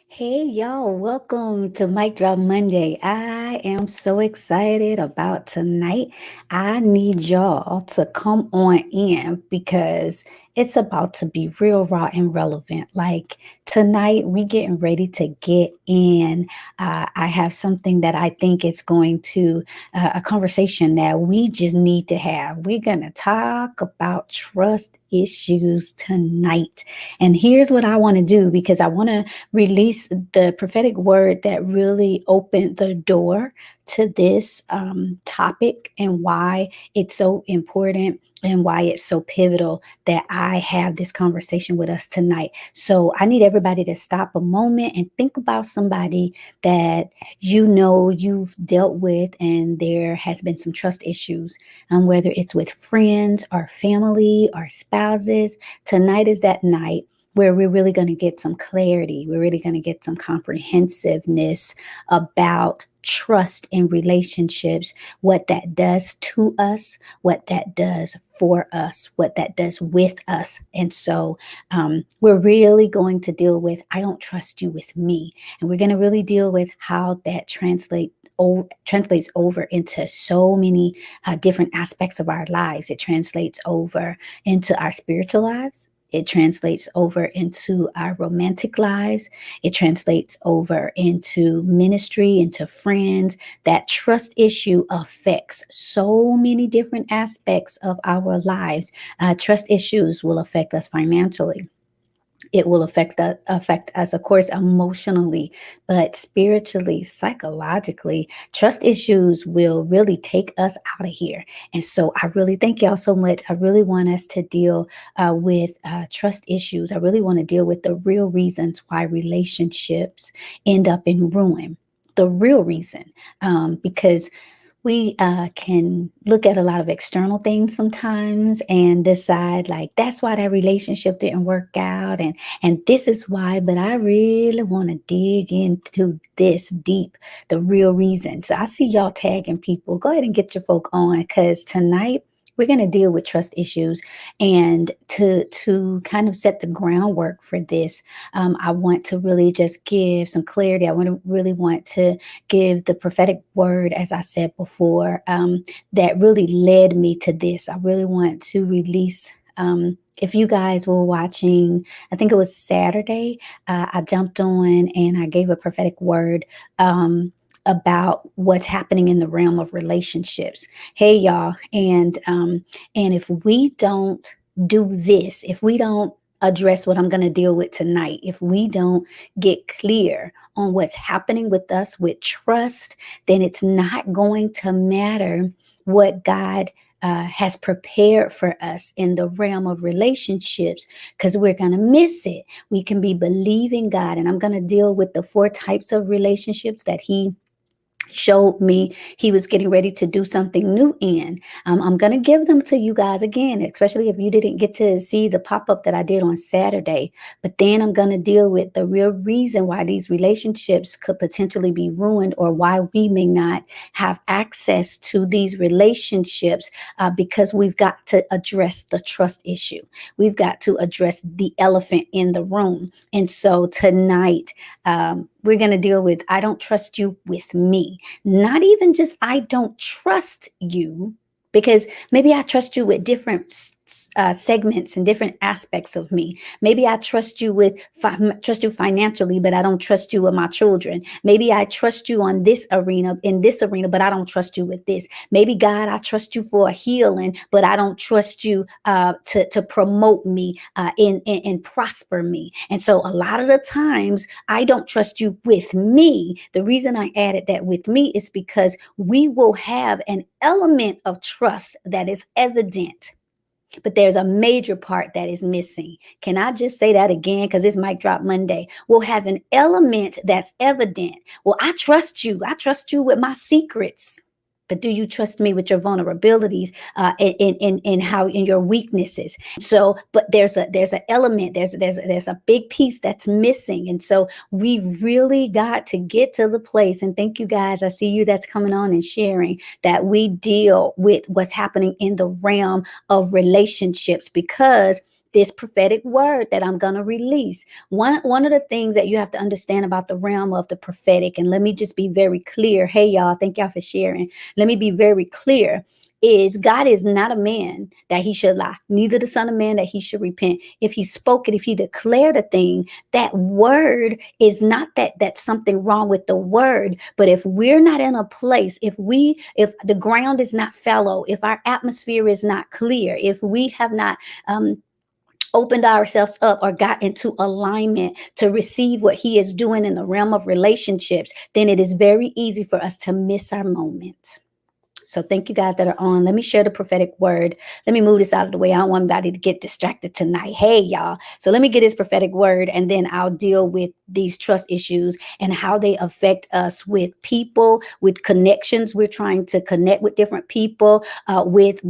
Hey y'all, welcome to Mic Drop Monday. I am so excited about tonight. I need y'all to come on in because it's about to be real raw and relevant. Like tonight, we getting ready to get in. I have something that I think is going to a conversation that we just need to have. We're gonna talk about trust issues tonight. And here's what I want to do because I want to release the prophetic word that really opened the door to this topic and why it's so important and why it's so pivotal that I have this conversation with us tonight. So I need everybody to stop a moment and think about somebody that you know you've dealt with and there has been some trust issues, whether it's with friends or family or spouses. Tonight is that night where we're really going to get some clarity. We're really going to get some comprehensiveness about trust in relationships, what that does to us, what that does for us, what that does with us. And so we're really going to deal with, I don't trust you with me. And we're going to really deal with how that translates over into so many different aspects of our lives. It translates over into our spiritual lives. It translates over into our romantic lives. It translates over into ministry, into friends. That trust issue affects so many different aspects of our lives. Trust issues will affect us financially. It will affect us, of course, emotionally, but spiritually, psychologically. Trust issues will really take us out of here. And so I really thank y'all so much. I really want us to deal with trust issues. I really want to deal with the real reasons why relationships end up in ruin. The real reason, because we can look at a lot of external things sometimes and decide like that's why that relationship didn't work out, and this is why. But I really want to dig into this deep, the real reason. So I see y'all tagging people. Go ahead and get your folk on, because tonight we're going to deal with trust issues. And to kind of set the groundwork for this, I want to really just give some clarity. I want to give the prophetic word, as I said before, that really led me to this. I really want to release. If you guys were watching, I think it was Saturday, I jumped on and I gave a prophetic word. About what's happening in the realm of relationships. Hey y'all, and if we don't do this, if we don't address what I'm going to deal with tonight, if we don't get clear on what's happening with us with trust, then it's not going to matter what God has prepared for us in the realm of relationships, because we're going to miss it. We can be believing God, and I'm going to deal with the four types of relationships that He showed me He was getting ready to do something new in. I'm going to give them to you guys again, especially if you didn't get to see the pop-up that I did on Saturday. But then I'm going to deal with the real reason why these relationships could potentially be ruined, or why we may not have access to these relationships, because we've got to address the trust issue. We've got to address the elephant in the room. And so tonight, we're going to deal with, I don't trust you with me. Not even just I don't trust you, because maybe I trust you with different segments and different aspects of me. Maybe I trust you trust you financially, but I don't trust you with my children. Maybe I trust you on this arena, in this arena, but I don't trust you with this. Maybe God, I trust you for healing, but I don't trust you to promote me and prosper me. And so a lot of the times I don't trust you with me. The reason I added that with me is because we will have an element of trust that is evident, but there's a major part that is missing. Can I just say that again? Because it's Mic Drop Monday. We'll have an element that's evident. Well, I trust you. I trust you with my secrets. But do you trust me with your vulnerabilities, in how in your weaknesses? So, but there's an element, there's a big piece that's missing, and so we've really got to get to the place. And thank you guys. I see you that's coming on and sharing that we deal with what's happening in the realm of relationships, because this prophetic word that I'm going to release. One of the things that you have to understand about the realm of the prophetic, and let me just be very clear. Hey, y'all, thank y'all for sharing. Let me be very clear. Is God is not a man that he should lie, neither the son of man that he should repent. If he spoke it, if he declared a thing, that word is not that's something wrong with the word. But if we're not in a place, if the ground is not fallow, if our atmosphere is not clear, if we have not opened ourselves up or got into alignment to receive what he is doing in the realm of relationships, then it is very easy for us to miss our moment. So thank you guys that are on. Let me share the prophetic word. Let me move this out of the way. I don't want anybody to get distracted tonight. Hey, y'all. So let me get this prophetic word, and then I'll deal with these trust issues and how they affect us with people, with connections. We're trying to connect with different people, with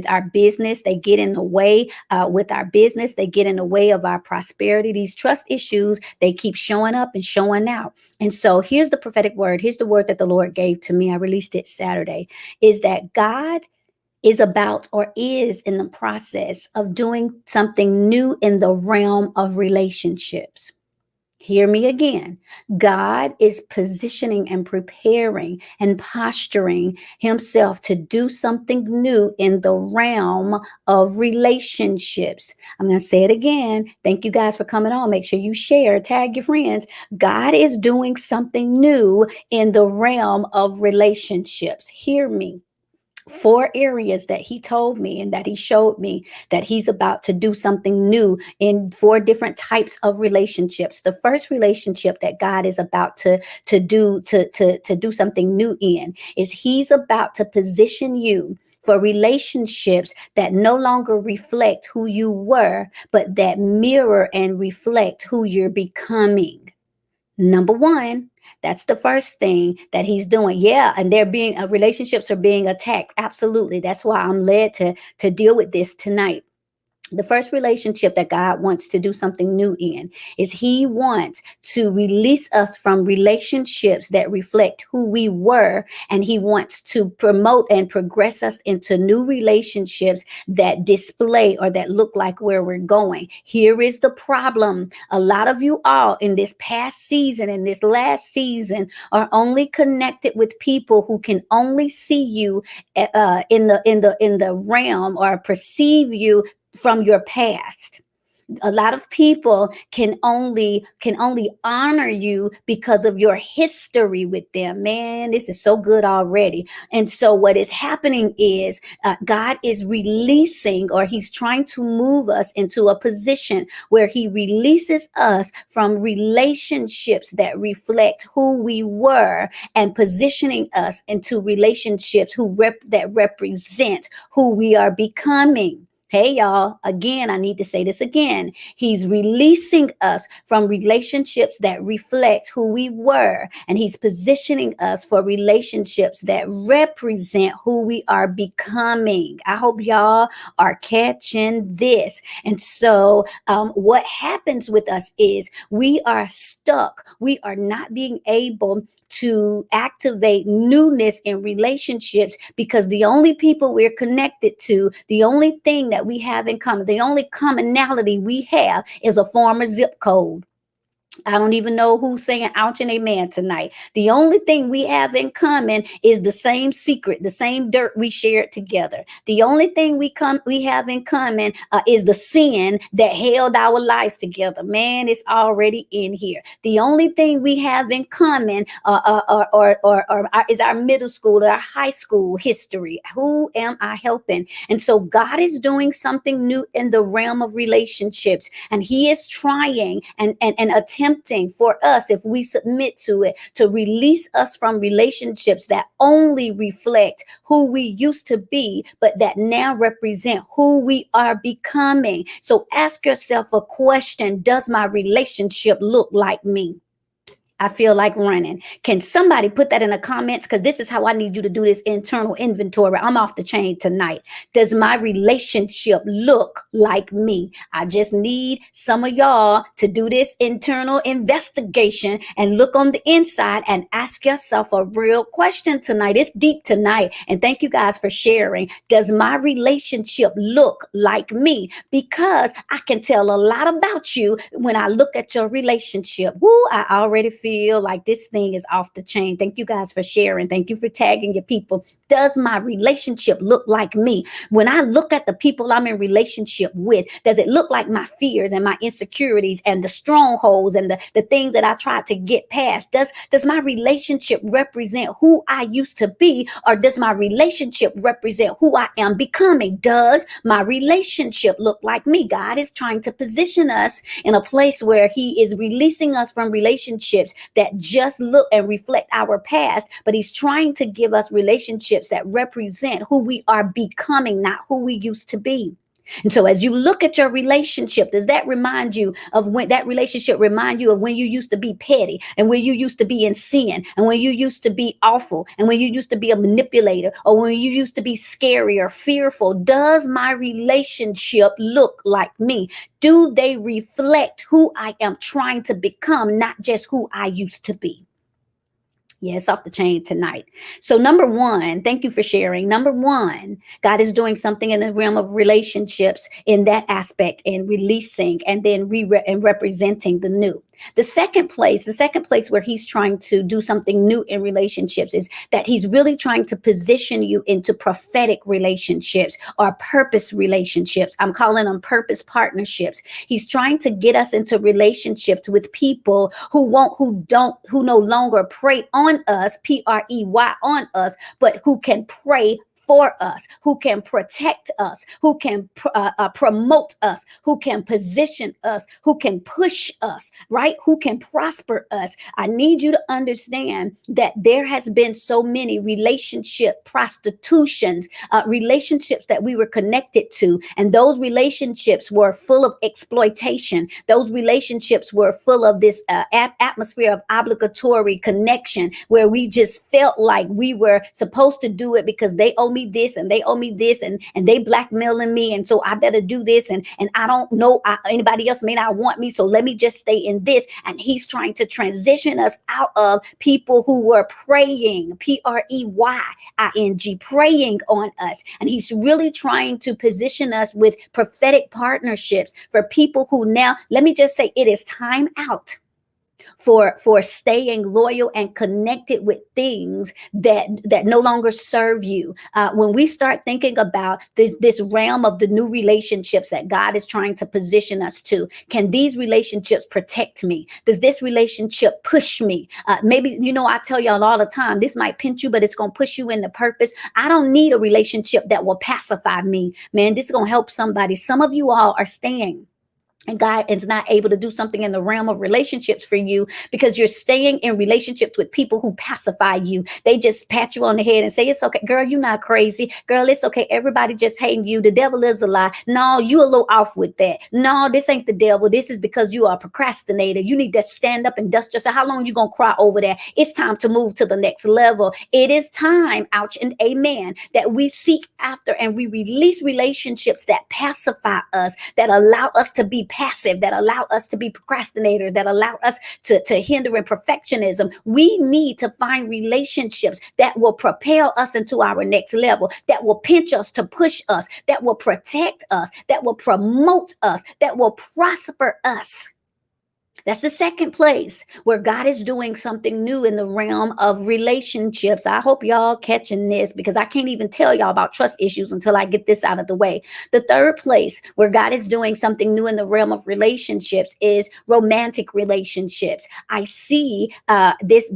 our business. They get in the way with our business. They get in the way of our prosperity. These trust issues, they keep showing up and showing out. And so here's the prophetic word. Here's the word that the Lord gave to me. I released it Saturday. Is that God is about or is in the process of doing something new in the realm of relationships. Hear me again. God is positioning and preparing and posturing himself to do something new in the realm of relationships. I'm going to say it again. Thank you guys for coming on. Make sure you share, tag your friends. God is doing something new in the realm of relationships. Hear me. 4 areas that he told me and that he showed me that he's about to do something new in 4 different types of relationships. The first relationship that God is about to do something new in is he's about to position you for relationships that no longer reflect who you were, but that mirror and reflect who you're becoming. Number one, that's the first thing that he's doing. Yeah, and they're being relationships are being attacked. Absolutely. That's why I'm led to deal with this tonight. The first relationship that God wants to do something new in is he wants to release us from relationships that reflect who we were. And he wants to promote and progress us into new relationships that display or that look like where we're going. Here is the problem. A lot of you all in this past season, in this last season, are only connected with people who can only see you in the realm or perceive you from your past. A lot of people can only honor you because of your history with them. Man, this is so good already. And so what is happening is God is releasing, or he's trying to move us into a position where he releases us from relationships that reflect who we were and positioning us into relationships that represent who we are becoming. Hey, y'all, again, I need to say this again. He's releasing us from relationships that reflect who we were, and he's positioning us for relationships that represent who we are becoming. I hope y'all are catching this. And so what happens with us is we are stuck. We are not being able to activate newness in relationships because the only people we're connected to, the only thing that we have in common, the only commonality we have is a former zip code. I don't even know who's saying ouch and amen tonight. The only thing we have in common is the same secret, the same dirt we shared together. The only thing we have in common is the sin that held our lives together. Man, it's already in here. The only thing we have in common is our middle school or our high school history. Who am I helping? And so God is doing something new in the realm of relationships, and he is trying and attempting for us, if we submit to it, to release us from relationships that only reflect who we used to be, but that now represent who we are becoming. So ask yourself a question: does my relationship look like me? I feel like running. Can somebody put that in the comments? Because this is how I need you to do this internal inventory. I'm off the chain tonight. Does my relationship look like me? I just need some of y'all to do this internal investigation and look on the inside and ask yourself a real question tonight. It's deep tonight. And thank you guys for sharing. Does my relationship look like me? Because I can tell a lot about you when I look at your relationship. Woo, I already feel like this thing is off the chain. Thank you guys for sharing. Thank you for tagging your people. Does my relationship look like me? When I look at the people I'm in relationship with, does it look like my fears and my insecurities and the strongholds and the things that I tried to get past? Does my relationship represent who I used to be, or does my relationship represent who I am becoming? Does my relationship look like me? God is trying to position us in a place where he is releasing us from relationships that just look and reflect our past, but he's trying to give us relationships that represent who we are becoming, not who we used to be. And so as you look at your relationship, does that remind you of when that relationship remind you of when you used to be petty and when you used to be in sin and when you used to be awful and when you used to be a manipulator or when you used to be scary or fearful? Does my relationship look like me? Do they reflect who I am trying to become, not just who I used to be? Yes, off the chain tonight. So, number one, thank you for sharing. Number one, God is doing something in the realm of relationships in that aspect and releasing and then and representing the new. The second place where he's trying to do something new in relationships is that he's really trying to position you into prophetic relationships or purpose relationships. I'm calling them purpose partnerships. He's trying to get us into relationships with people who no longer prey on us, PREY on us, but who can pray for us, who can protect us, who can promote us, who can position us, who can push us, right? Who can prosper us. I need you to understand that there has been so many relationship prostitutions, relationships that we were connected to, and those relationships were full of exploitation. Those relationships were full of this atmosphere of obligatory connection where we just felt like we were supposed to do it because they owe me this and they owe me this and they blackmailing me, and so I better do this, and I don't know, anybody else may not want me, so let me just stay in this. And he's trying to transition us out of people who were praying, PREYING, praying on us, and he's really trying to position us with prophetic partnerships for people who now, let me just say, it is time out for staying loyal and connected with things that no longer serve you. When we start thinking about this realm of the new relationships that God is trying to position us to, can these relationships protect me? Does this relationship push me? Maybe, I tell y'all all the time, this might pinch you, but it's going to push you into purpose. I don't need a relationship that will pacify me. Man, this is going to help somebody. Some of you all are staying, and God is not able to do something in the realm of relationships for you because you're staying in relationships with people who pacify you. They just pat you on the head and say, it's okay, girl, you're not crazy. Girl, it's okay. Everybody just hating you. The devil is a lie. No, you a little off with that. No, this ain't the devil. This is because you are a procrastinator. You need to stand up and dust yourself. How long you going to cry over that? It's time to move to the next level. It is time, ouch and amen, that we seek after and we release relationships that pacify us, that allow us to be passive, that allow us to be procrastinators, that allow us to hinder in perfectionism. We need to find relationships that will propel us into our next level, that will pinch us to push us, that will protect us, that will promote us, that will prosper us. That's the second place where God is doing something new in the realm of relationships. I hope y'all catching this because I can't even tell y'all about trust issues until I get this out of the way. The third place where God is doing something new in the realm of relationships is romantic relationships. I see this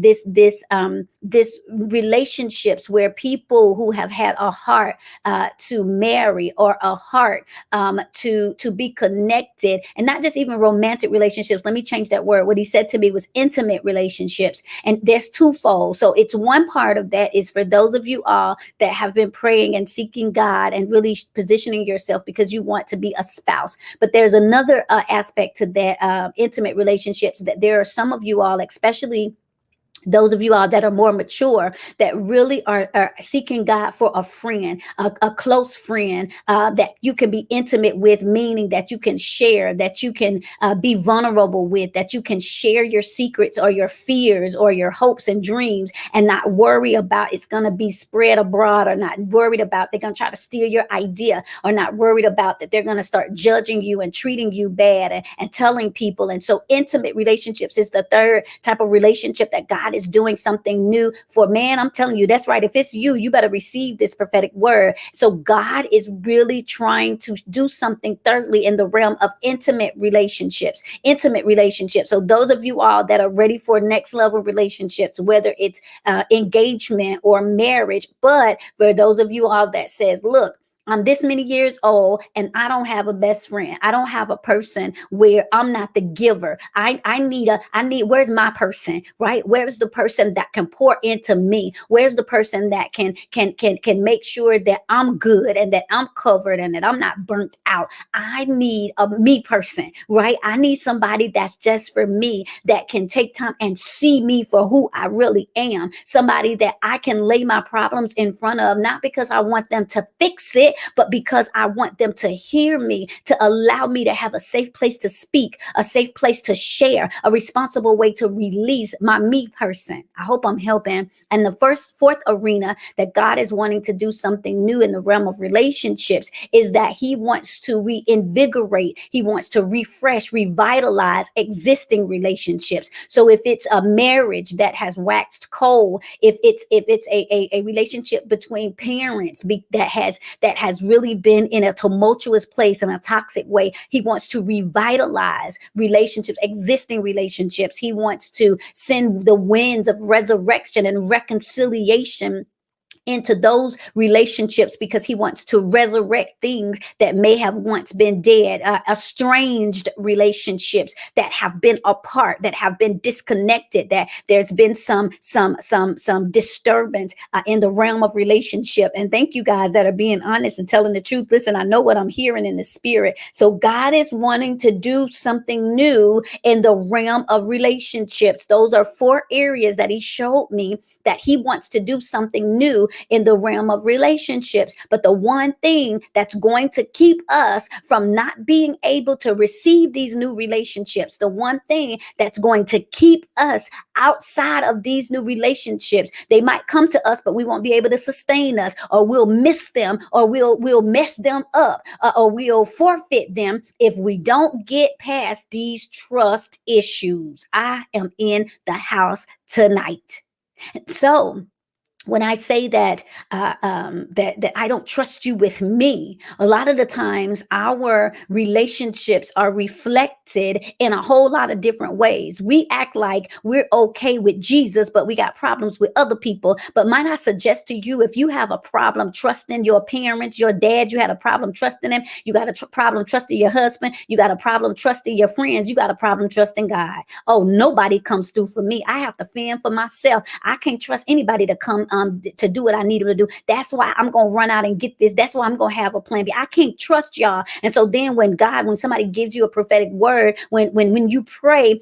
relationships where people who have had a heart to marry or a heart to be connected, and not just even romantic relationships. Let me change change that word. What he said to me was intimate relationships. And there's twofold. So it's one part of that is for those of you all that have been praying and seeking God and really positioning yourself because you want to be a spouse. But there's another aspect to that intimate relationships, that there are some of you all, especially those of you all that are more mature, that really are seeking God for a friend, a close friend that you can be intimate with, meaning that you can share, that you can be vulnerable with, that you can share your secrets or your fears or your hopes and dreams and not worry about it's going to be spread abroad, or not worried about they're going to try to steal your idea, or not worried about that they're going to start judging you and treating you bad and telling people. And so intimate relationships is the third type of relationship that God is doing something new for. Man, I'm telling you, that's right. If it's you, you better receive this prophetic word. So God is really trying to do something thirdly in the realm of intimate relationships. So those of you all that are ready for next level relationships, whether it's engagement or marriage, but for those of you all that says, look, I'm this many years old and I don't have a best friend. I don't have a person where I'm not the giver. Where's my person, right? Where's the person that can pour into me? Where's the person that can make sure that I'm good and that I'm covered and that I'm not burnt out? I need a me person, right? I need somebody that's just for me, that can take time and see me for who I really am. Somebody that I can lay my problems in front of, not because I want them to fix it, but because I want them to hear me, to allow me to have a safe place to speak, a safe place to share, a responsible way to release my me person. I hope I'm helping. And the fourth arena that God is wanting to do something new in the realm of relationships is that he wants to reinvigorate, he wants to refresh, revitalize existing relationships. So if it's a marriage that has waxed cold, if it's a relationship between parents that has really been in a tumultuous place, in a toxic way, he wants to revitalize relationships, existing relationships. He wants to send the winds of resurrection and reconciliation into those relationships, because he wants to resurrect things that may have once been dead, estranged relationships that have been apart, that have been disconnected, that there's been some disturbance in the realm of relationship. And thank you guys that are being honest and telling the truth. Listen, I know what I'm hearing in the spirit. So God is wanting to do something new in the realm of relationships. Those are 4 areas that he showed me that he wants to do something new in the realm of relationships. But the one thing that's going to keep us from not being able to receive these new relationships, the one thing that's going to keep us outside of these new relationships, they might come to us, but we won't be able to sustain us, or we'll miss them, or we'll mess them up, or we'll forfeit them if we don't get past these trust issues. I am in the house tonight. So when I say that I don't trust you with me, a lot of the times our relationships are reflected in a whole lot of different ways. We act like we're okay with Jesus, but we got problems with other people. But might I suggest to you, if you have a problem trusting your parents, your dad, you had a problem trusting them, you got a problem trusting your husband, you got a problem trusting your friends, you got a problem trusting God. Oh, nobody comes through for me. I have to fend for myself. I can't trust anybody to come to do what I need them to do. That's why I'm gonna run out and get this. That's why I'm gonna have a plan B. I can't trust y'all. And so then when somebody gives you a prophetic word, when you pray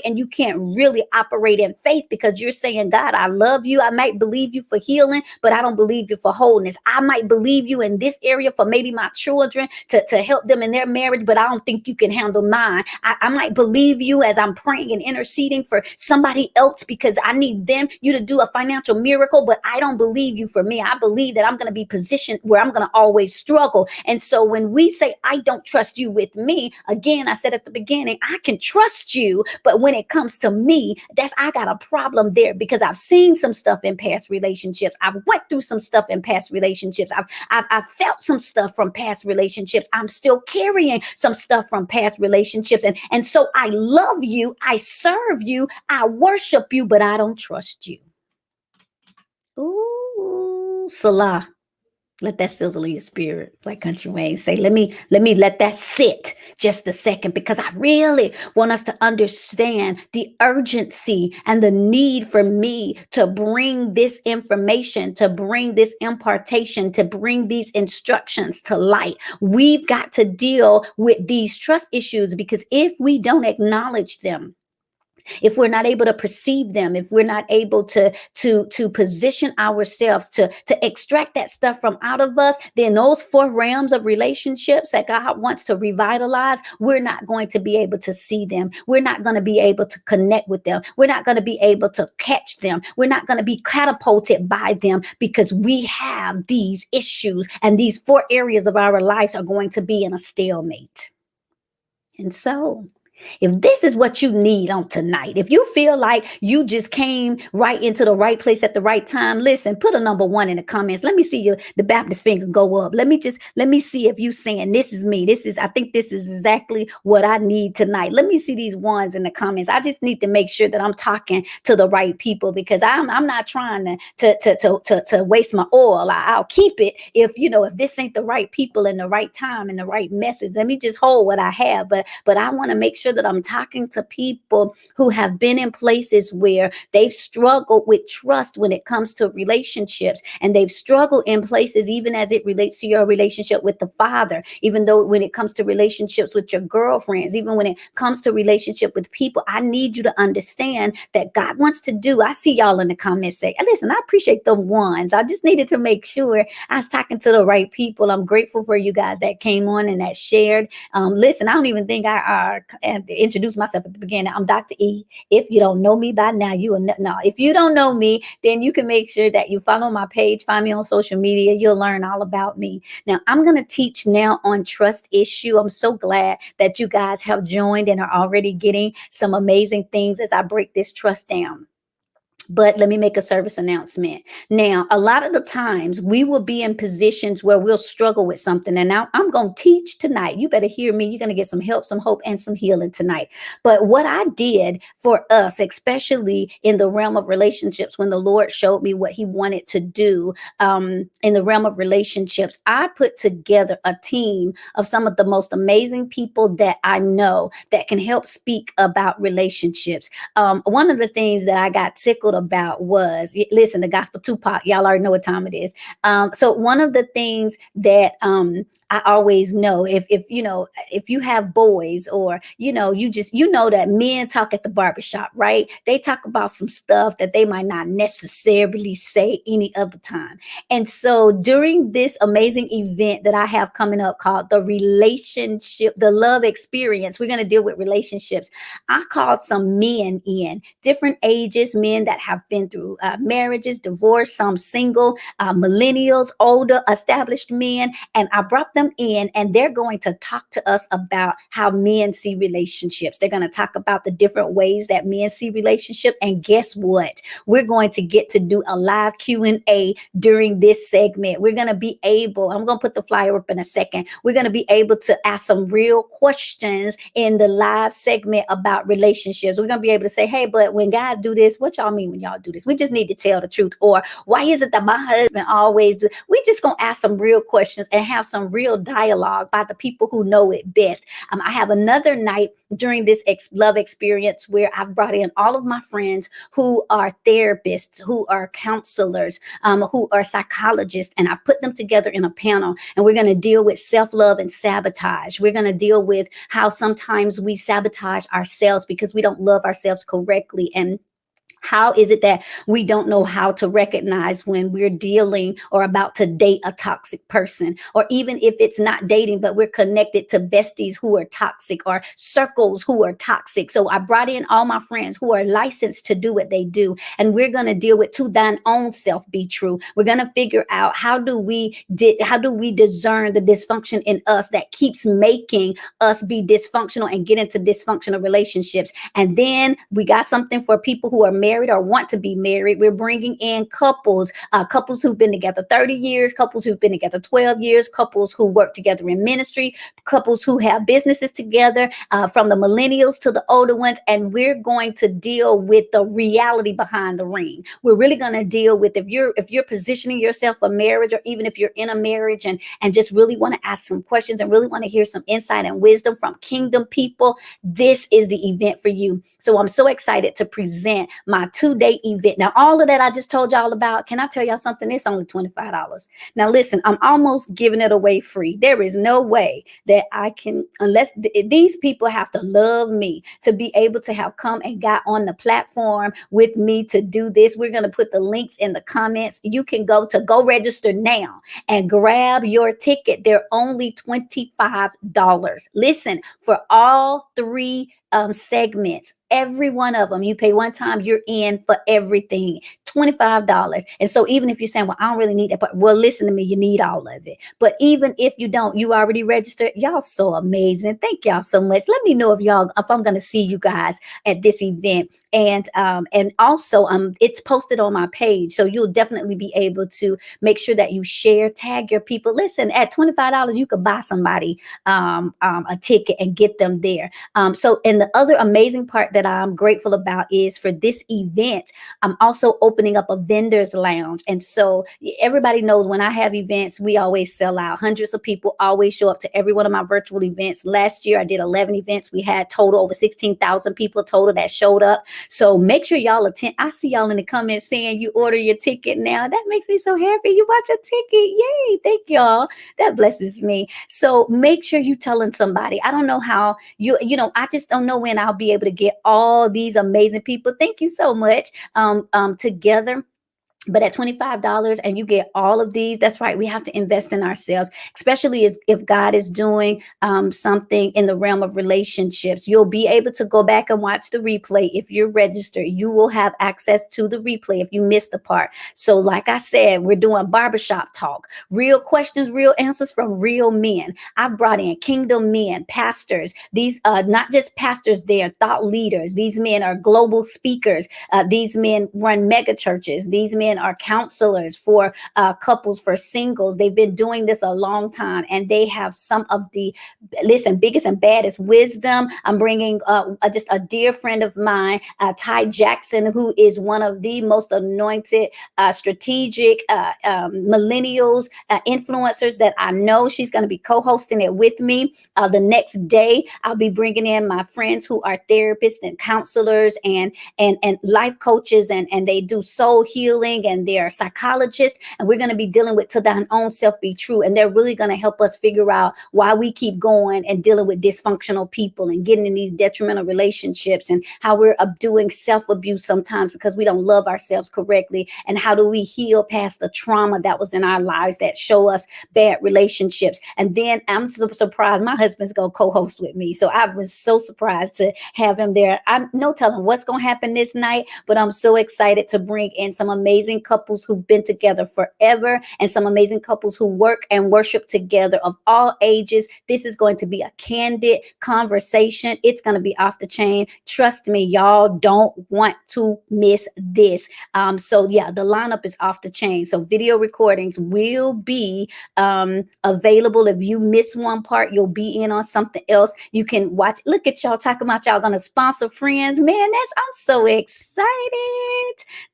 and you can't really operate in faith, because you're saying, God, I love you. I might believe you for healing, but I don't believe you for wholeness. I might believe you in this area for maybe my children to help them in their marriage, but I don't think you can handle mine. I might believe you as I'm praying and interceding for somebody else because I need you to do a financial miracle, but I don't believe you for me. I believe that I'm going to be positioned where I'm going to always struggle. And so when we say, I don't trust you with me, again, I said at the beginning, I can trust you, but when it comes to me, I got a problem there, because I've seen some stuff in past relationships. I've went through some stuff in past relationships. I've felt some stuff from past relationships. I'm still carrying some stuff from past relationships. And so I love you. I serve you. I worship you, but I don't trust you. Ooh, Salah. Let that sizzle in your spirit, like Country Wayne say. Let me let that sit just a second, because I really want us to understand the urgency and the need for me to bring this information, to bring this impartation, to bring these instructions to light. We've got to deal with these trust issues, because if we don't acknowledge them, if we're not able to perceive them, if we're not able to position ourselves to extract that stuff from out of us, then those four realms of relationships that God wants to revitalize, we're not going to be able to see them. We're not going to be able to connect with them. We're not going to be able to catch them. We're not going to be catapulted by them, because we have these issues, and these four areas of our lives are going to be in a stalemate. And so, if this is what you need on tonight, if you feel like you just came right into the right place at the right time, listen, put a number one in the comments. Let me see the Baptist finger go up. Let me see if you saying, this is me. I think this is exactly what I need tonight. Let me see these ones in the comments. I just need to make sure that I'm talking to the right people, because I'm not trying to waste my oil. I'll keep it if this ain't the right people in the right time and the right message. Let me just hold what I have. But I want to make sure that I'm talking to people who have been in places where they've struggled with trust when it comes to relationships, and they've struggled in places even as it relates to your relationship with the Father, even though when it comes to relationships with your girlfriends, even when it comes to relationship with people. I need you to understand that God wants to do. I see y'all in the comments say, listen, I appreciate the ones. I just needed to make sure I was talking to the right people. I'm grateful for you guys that came on and that shared. Listen, I don't even think I introduced myself at the beginning. I'm Dr. E. If you don't know me by now, you will no. If you don't know me, then you can make sure that you follow my page, find me on social media. You'll learn all about me. Now, I'm going to teach now on trust issue. I'm so glad that you guys have joined and are already getting some amazing things as I break this trust down. But let me make a service announcement. Now, a lot of the times we will be in positions where we'll struggle with something. And now I'm going to teach tonight. You better hear me. You're going to get some help, some hope, and some healing tonight. But what I did for us, especially in the realm of relationships, when the Lord showed me what he wanted to do in the realm of relationships, I put together a team of some of the most amazing people that I know that can help speak about relationships. One of the things that I got tickled about was, listen, the gospel Tupac, y'all already know what time it is. So one of the things that I always know, if you have boys, or you know that men talk at the barbershop, right? They talk about some stuff that they might not necessarily say any other time. And so during this amazing event that I have coming up called the love experience, we're going to deal with relationships. I called some men in different ages, men that have been through marriages, divorce, some single, millennials, older, established men. And I brought them in, and they're going to talk to us about how men see relationships. They're going to talk about the different ways that men see relationships. And guess what? We're going to get to do a live Q&A during this segment. We're going to be able, I'm going to put the flyer up in a second. We're going to be able to ask some real questions in the live segment about relationships. We're going to be able to say, hey, but when guys do this, what y'all mean when y'all do this? We just need to tell the truth. Or why is it that my husband always do? We just going to ask some real questions and have some real dialogue by the people who know it best. I have another night during this love experience where I've brought in all of my friends who are therapists, who are counselors, who are psychologists, and I've put them together in a panel, and we're going to deal with self-love and sabotage. We're going to deal with how sometimes we sabotage ourselves because we don't love ourselves correctly, and how is it that we don't know how to recognize when we're dealing or about to date a toxic person? Or even if it's not dating, but we're connected to besties who are toxic, or circles who are toxic. So I brought in all my friends who are licensed to do what they do. And we're going to deal with to thine own self be true. We're going to figure out how do we discern the dysfunction in us that keeps making us be dysfunctional and get into dysfunctional relationships. And then we got something for people who are married married or want to be married. We're bringing in couples, couples who've been together 30 years, couples who've been together 12 years, couples who work together in ministry, couples who have businesses together, from the millennials to the older ones. And we're going to deal with the reality behind the ring. We're really going to deal with, if you're positioning yourself for marriage, or even if you're in a marriage and just really want to ask some questions and really want to hear some insight and wisdom from kingdom people, this is the event for you. So I'm so excited to present my 2-day event. Now, all of that I just told y'all about, can I tell y'all something? It's only $25. Now, listen, I'm almost giving it away free. There is no way that I can, unless these people have to love me to be able to have come and got on the platform with me to do this. We're going to put the links in the comments. You can go register now and grab your ticket. They're only $25. Listen, for all three segments, every one of them, you pay one time, you're in for everything. $25. And so even if you're saying, well, I don't really need that, but well, listen to me, you need all of it. But even if you don't, you already registered. Y'all so amazing. Thank y'all so much. Let me know if I'm gonna see you guys at this event. And also it's posted on my page. So you'll definitely be able to make sure that you share, tag your people. Listen, at $25, you could buy somebody a ticket and get them there. And the other amazing part that I'm grateful about is for this event, I'm also opening up a vendors lounge. And so everybody knows when I have events, we always sell out. Hundreds of people always show up to every one of my virtual events. Last year, I did 11 events. We had total over 16,000 people total that showed up. So make sure y'all attend. I see y'all in the comments saying you order your ticket now. That makes me so happy. You bought your ticket. Yay. Thank y'all. That blesses me. So make sure you telling somebody. I don't know how I just don't know when I'll be able to get all these amazing people. Thank you so much. Together. But at $25 and you get all of these, that's right. We have to invest in ourselves, especially if God is doing something in the realm of relationships. You'll be able to go back and watch the replay. If you're registered, you will have access to the replay if you missed a part. So like I said, we're doing barbershop talk, real questions, real answers from real men. I've brought in kingdom men, pastors. These not just pastors, they are thought leaders. These men are global speakers. These men run mega churches. These men are counselors for couples, for singles. They've been doing this a long time, and they have some of the biggest and baddest wisdom. I'm bringing just a dear friend of mine, Ty Jackson, who is one of the most anointed, strategic millennials influencers that I know. She's going to be co-hosting it with me. The next day, I'll be bringing in my friends who are therapists and counselors and life coaches, and they do soul healing, and they're psychologists, and we're going to be dealing with to thine own self be true. And they're really going to help us figure out why we keep going and dealing with dysfunctional people and getting in these detrimental relationships, and how we're doing self-abuse sometimes because we don't love ourselves correctly, and how do we heal past the trauma that was in our lives that show us bad relationships. And then I'm so surprised my husband's going to co-host with me. So I was so surprised to have him there. I'm no telling what's going to happen this night, but I'm so excited to bring in some amazing couples who've been together forever, and some amazing couples who work and worship together of all ages. This is going to be a candid conversation. It's going to be off the chain. Trust me, y'all don't want to miss this. So yeah, the lineup is off the chain. So video recordings will be available. If you miss one part, you'll be in on something else. You can watch. Look at y'all talking about y'all going to sponsor friends. Man, I'm so excited.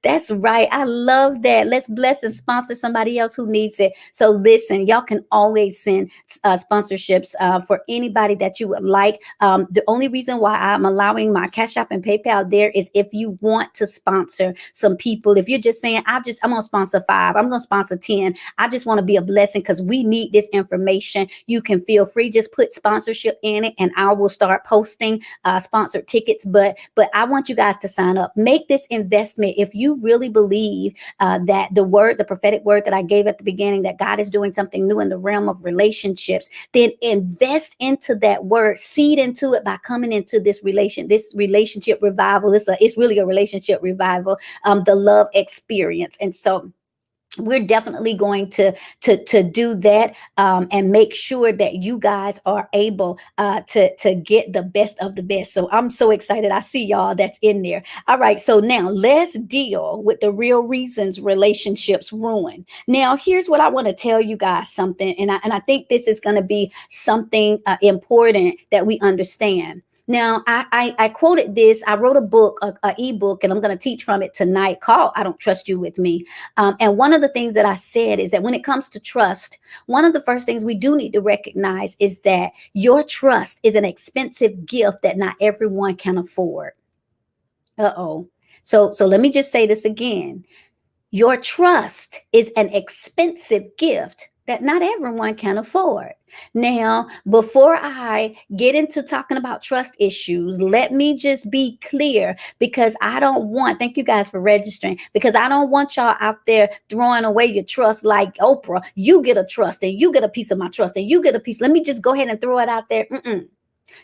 That's right. I love that. Let's bless and sponsor somebody else who needs it. So listen, y'all can always send sponsorships for anybody that you would like. The only reason why I'm allowing my Cash App and PayPal there is if you want to sponsor some people. If you're just saying, I'm going to sponsor 5, I'm going to sponsor 10. I just want to be a blessing because we need this information. You can feel free, just put sponsorship in it, and I will start posting sponsored tickets. But I want you guys to sign up. Make this investment. If you really believe that the prophetic word that I gave at the beginning, that God is doing something new in the realm of relationships, then invest into that word, seed into it by coming into this relationship revival. It's really a relationship revival, the love experience. And so we're definitely going to do that, and make sure that you guys are able to get the best of the best. So I'm so excited. I see y'all that's in there. All right, so now let's deal with the real reasons relationships ruin. Now here's what I want to tell you guys something, and I think this is going to be something important that we understand. Now, I quoted this. I wrote a book, a ebook, and I'm going to teach from it tonight, called "I Don't Trust You with Me." And one of the things that I said is that when it comes to trust, one of the first things we do need to recognize is that your trust is an expensive gift that not everyone can afford. Uh-oh. So let me just say this again. Your trust is an expensive gift that not everyone can afford. Now, before I get into talking about trust issues, let me just be clear, because I don't want, thank you guys for registering, because I don't want y'all out there throwing away your trust like Oprah. You get a trust and you get a piece of my trust and you get a piece. Let me just go ahead and throw it out there. Mm-mm.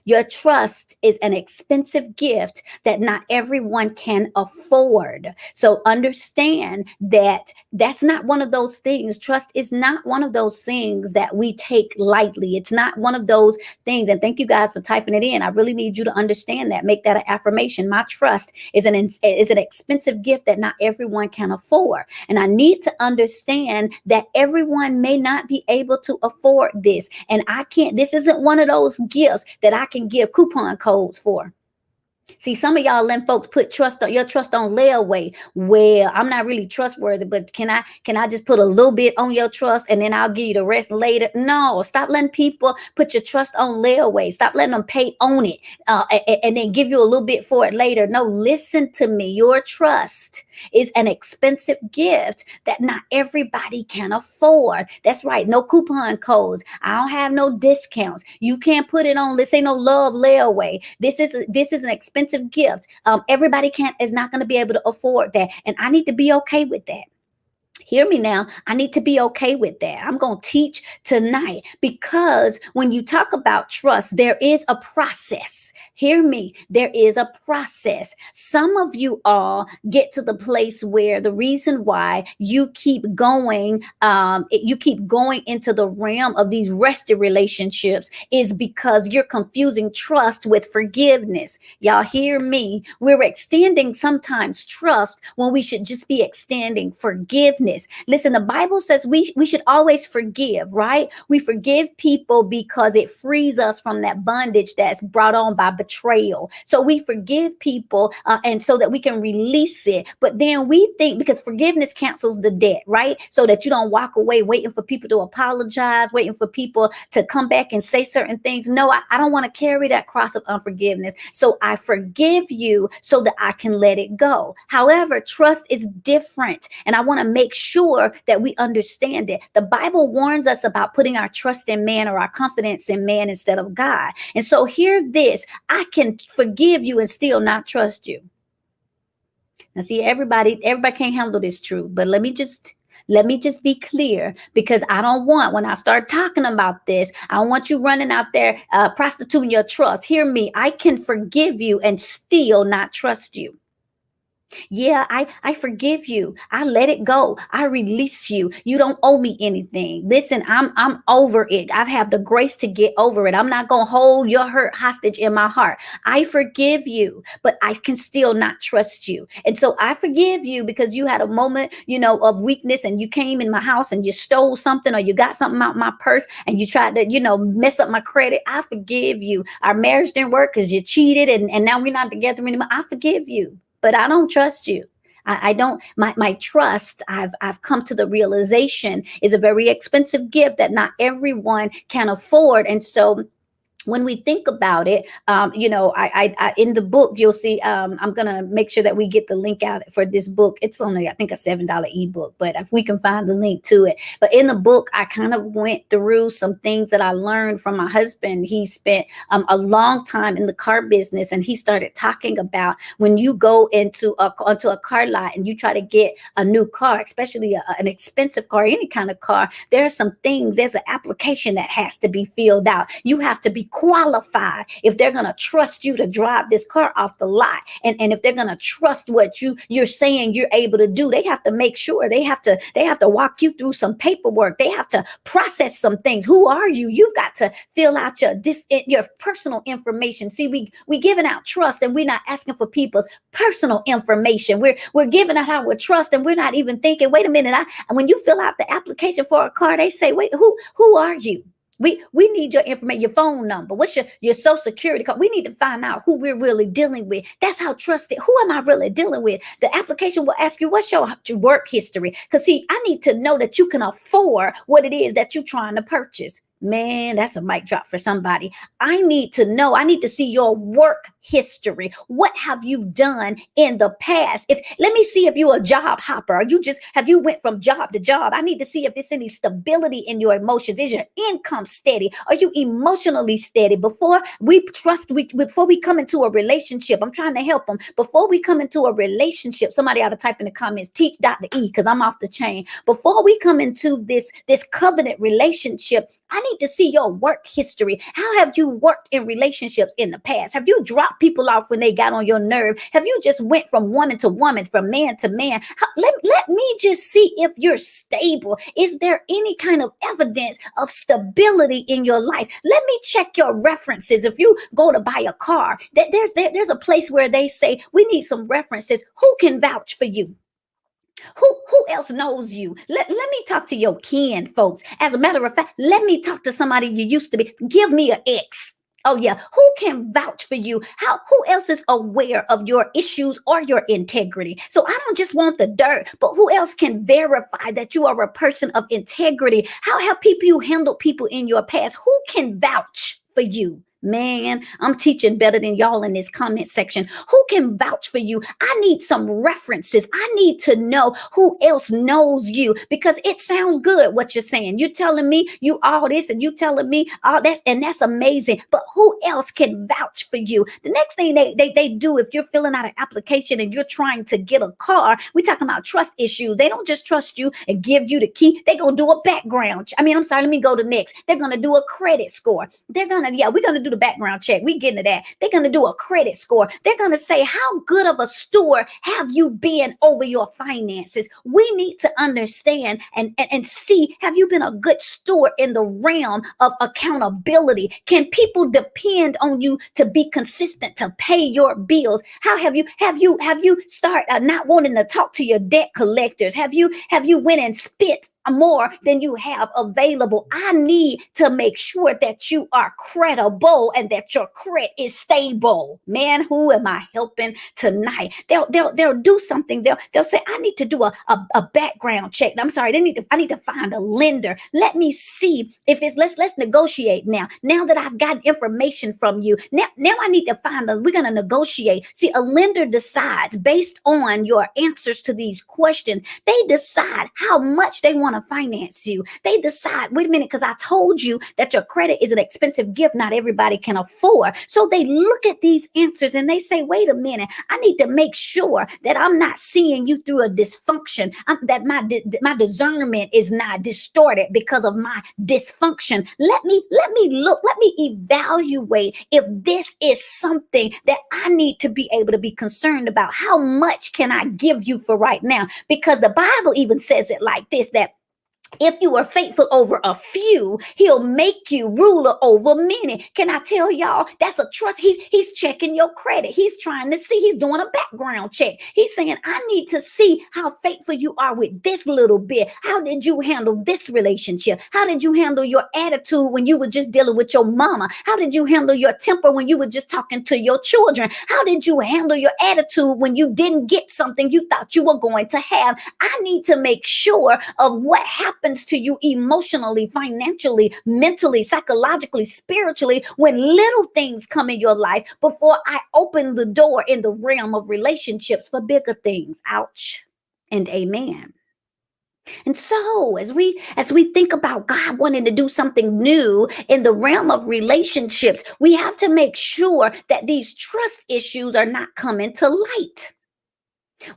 Your trust is an expensive gift that not everyone can afford. So understand that that's not one of those things. Trust is not one of those things that we take lightly. It's not one of those things. And thank you guys for typing it in. I really need you to understand that. Make that an affirmation. My trust is an expensive gift that not everyone can afford. And I need to understand that everyone may not be able to afford this. And I can't, this isn't one of those gifts that I can give coupon codes for. See, some of y'all letting folks put your trust on layaway. Well, I'm not really trustworthy, but can I just put a little bit on your trust and then I'll give you the rest later? No, stop letting people put your trust on layaway. Stop letting them pay on it, and then give you a little bit for it later. No, listen to me. Your trust is an expensive gift that not everybody can afford. That's right. No coupon codes. I don't have no discounts. You can't put it on. This ain't no love layaway. This is an expensive gift. Everybody can't is not going to be able to afford that, and I need to be okay with that. Hear me now. I need to be okay with that. I'm going to teach tonight, because when you talk about trust, there is a process. Hear me. There is a process. Some of you all get to the place where the reason why you keep going, you keep going into the realm of these rested relationships is because you're confusing trust with forgiveness. Y'all hear me? We're extending sometimes trust when we should just be extending forgiveness. Listen, the Bible says we should always forgive, right? We forgive people because it frees us from that bondage that's brought on by betrayal. So we forgive people, and so that we can release it. But then we think, because forgiveness cancels the debt, right? So that you don't walk away waiting for people to apologize, waiting for people to come back and say certain things. No, I don't want to carry that cross of unforgiveness. So I forgive you so that I can let it go. However, trust is different. And I want to make sure that we understand it. The Bible warns us about putting our trust in man or our confidence in man instead of God. And so hear this, I can forgive you and still not trust you. Now see, everybody can't handle this truth, but let me just be clear, because I don't want, when I start talking about this, I don't want you running out there prostituting your trust. Hear me. I can forgive you and still not trust you. Yeah, I forgive you. I let it go. I release you. You don't owe me anything. Listen, I'm over it. I have the grace to get over it. I'm not going to hold your hurt hostage in my heart. I forgive you, but I can still not trust you. And so I forgive you because you had a moment, of weakness, and you came in my house and you stole something, or you got something out my purse and you tried to, mess up my credit. I forgive you. Our marriage didn't work because you cheated, and now we're not together anymore. I forgive you, but I don't trust you. I don't, my trust, I've come to the realization, is a very expensive gift that not everyone can afford. And so when we think about it, I in the book, you'll see, I'm going to make sure that we get the link out for this book. It's only, I think, a $7 ebook, but if we can find the link to it. But in the book, I kind of went through some things that I learned from my husband. He spent a long time in the car business, and he started talking about when you go into a car lot and you try to get a new car, especially an expensive car, any kind of car, there's some things, there's an application that has to be filled out. You have to be qualified if they're going to trust you to drive this car off the lot, and if they're going to trust what you're saying you're able to do. They have to make sure, they have to walk you through some paperwork. They have to process some things. Who are you? You've got to fill out your personal information. See, we giving out trust, and we're not asking for people's personal information. We're giving out our trust, and we're not even thinking, wait a minute, when you fill out the application for a car, they say, wait, who are you? We need your information, your phone number, what's your social security card. We need to find out who we're really dealing with. That's how trusted. Who am I really dealing with? The application will ask you, what's your work history? Because see, I need to know that you can afford what it is that you're trying to purchase. Man, that's a mic drop for somebody. I need to know, I need to see your work history. What have you done in the past? Let me see if you're a job hopper, or have you went from job to job. I need to see if it's any stability in your emotions. Is your income steady? Are you emotionally steady? Before we come into a relationship, I'm trying to help them. Before we come into a relationship, somebody ought to type in the comments, teach Dr. E, because I'm off the chain. Before we come into this covenant relationship, I need to see your work history. How have you worked in relationships in the past? Have you dropped people off when they got on your nerve? Have you just went from woman to woman, from man to man? Let me just see if you're stable. Is there any kind of evidence of stability in your life? Let me check your references. If you go to buy a car, there's a place where they say, we need some references. Who can vouch for you? Who else knows you? Let me talk to your kin, folks. As a matter of fact, let me talk to somebody you used to be. Give me an ex. Oh yeah, who can vouch for you? Who else is aware of your issues or your integrity? So I don't just want the dirt, but who else can verify that you are a person of integrity? How have you handled people in your past? Who can vouch for you? Man, I'm teaching better than y'all in this comment section. Who can vouch for you? I need some references. I need to know who else knows you, because it sounds good what you're saying. You're telling me you all this, and you telling me all that, and that's amazing. But who else can vouch for you? The next thing they do, if you're filling out an application and you're trying to get a car, we're talking about trust issues. They don't just trust you and give you the key. They're going to do a background. I'm sorry, let me go to next. They're going to do a credit score. We're going to do the background check. We getting to that. They're going to do a credit score. They're going to say, how good of a steward have you been over your finances? We need to understand and see, have you been a good steward in the realm of accountability? Can people depend on you to be consistent, to pay your bills? How have you start not wanting to talk to your debt collectors? Have you went and spent more than you have available? I need to make sure that you are credible and that your credit is stable. Man, who am I helping tonight? They'll do something. They'll say, I need to do a background check. I'm sorry, I need to find a lender. Let me see if it's let's negotiate now. Now that I've gotten information from you, now I need to we're gonna negotiate. See, a lender decides based on your answers to these questions. They decide how much they want to finance you. They decide, wait a minute, because I told you that your credit is an expensive gift not everybody can afford. So they look at these answers and they say, wait a minute, I need to make sure that I'm not seeing you through a dysfunction, that my discernment is not distorted because of my dysfunction. Let me look, let me evaluate if this is something that I need to be able to be concerned about. How much can I give you for right now? Because the Bible even says it like this, that if you are faithful over a few, he'll make you ruler over many. Can I tell y'all, that's a trust. He's checking your credit. He's trying to see, he's doing a background check. He's saying, I need to see how faithful you are with this little bit. How did you handle this relationship? How did you handle your attitude when you were just dealing with your mama? How did you handle your temper when you were just talking to your children? How did you handle your attitude when you didn't get something you thought you were going to have? I need to make sure of what happened to you emotionally, financially, mentally, psychologically, spiritually, when little things come in your life before I open the door in the realm of relationships for bigger things. Ouch and amen. And so as we think about God wanting to do something new in the realm of relationships, we have to make sure that these trust issues are not coming to light.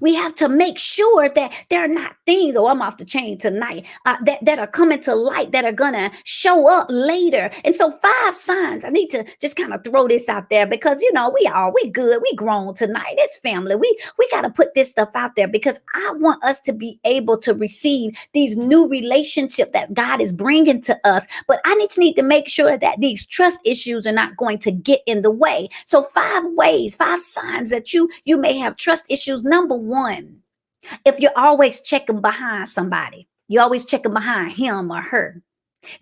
We have to make sure that there are not things, oh, I'm off the chain tonight, that are coming to light that are going to show up later. And so, 5 signs, I need to just kind of throw this out there because, we good. We grown tonight. It's family. We got to put this stuff out there because I want us to be able to receive these new relationships that God is bringing to us. But I need to make sure that these trust issues are not going to get in the way. So 5 ways, 5 signs that you may have trust issues. Number one, if you're always checking behind somebody, you're always checking behind him or her.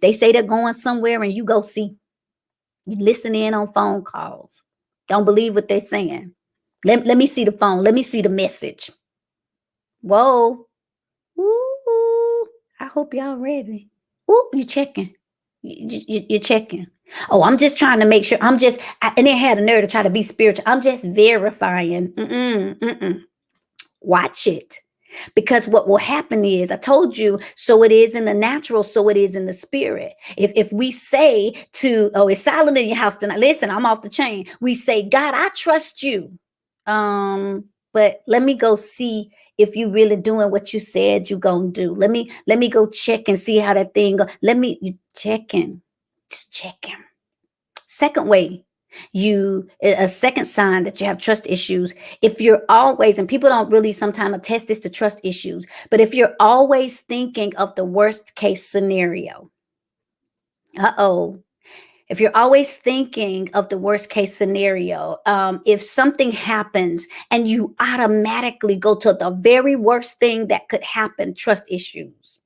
They say they're going somewhere and you go see. You listen in on phone calls. Don't believe what they're saying. Let me see the phone. Let me see the message. Whoa. Ooh, I hope y'all ready. Ooh, you checking. You're checking. Oh, I'm just trying to make sure. And they had a nerve to try to be spiritual. I'm just verifying. Watch it. Because what will happen is, I told you, so it is in the natural, so it is in the spirit. If we say to, oh, it's silent in your house tonight, listen, I'm off the chain. We say, God, I trust you. But let me go see if you really doing what you said you gonna do. Let me go check and see how that thing go. You checking. Just checking. Second way, a second sign that you have trust issues, if you're always, and people don't really sometimes attest this to trust issues, but if you're always thinking of the worst case scenario, if you're always thinking of the worst case scenario, if something happens and you automatically go to the very worst thing that could happen, trust issues.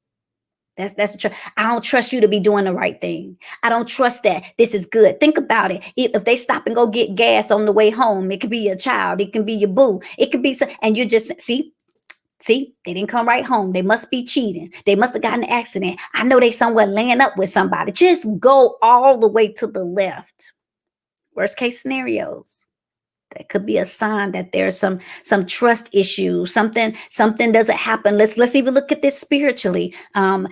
That's the truth. I don't trust you to be doing the right thing. I don't trust that this is good. Think about it. If they stop and go get gas on the way home, it could be your child, it can be your boo, it could be and you just see, they didn't come right home. They must be cheating. They must have gotten an accident. I know they somewhere laying up with somebody. Just go all the way to the left. Worst case scenarios. That could be a sign that there's some trust issues. Something doesn't happen. Let's even look at this spiritually.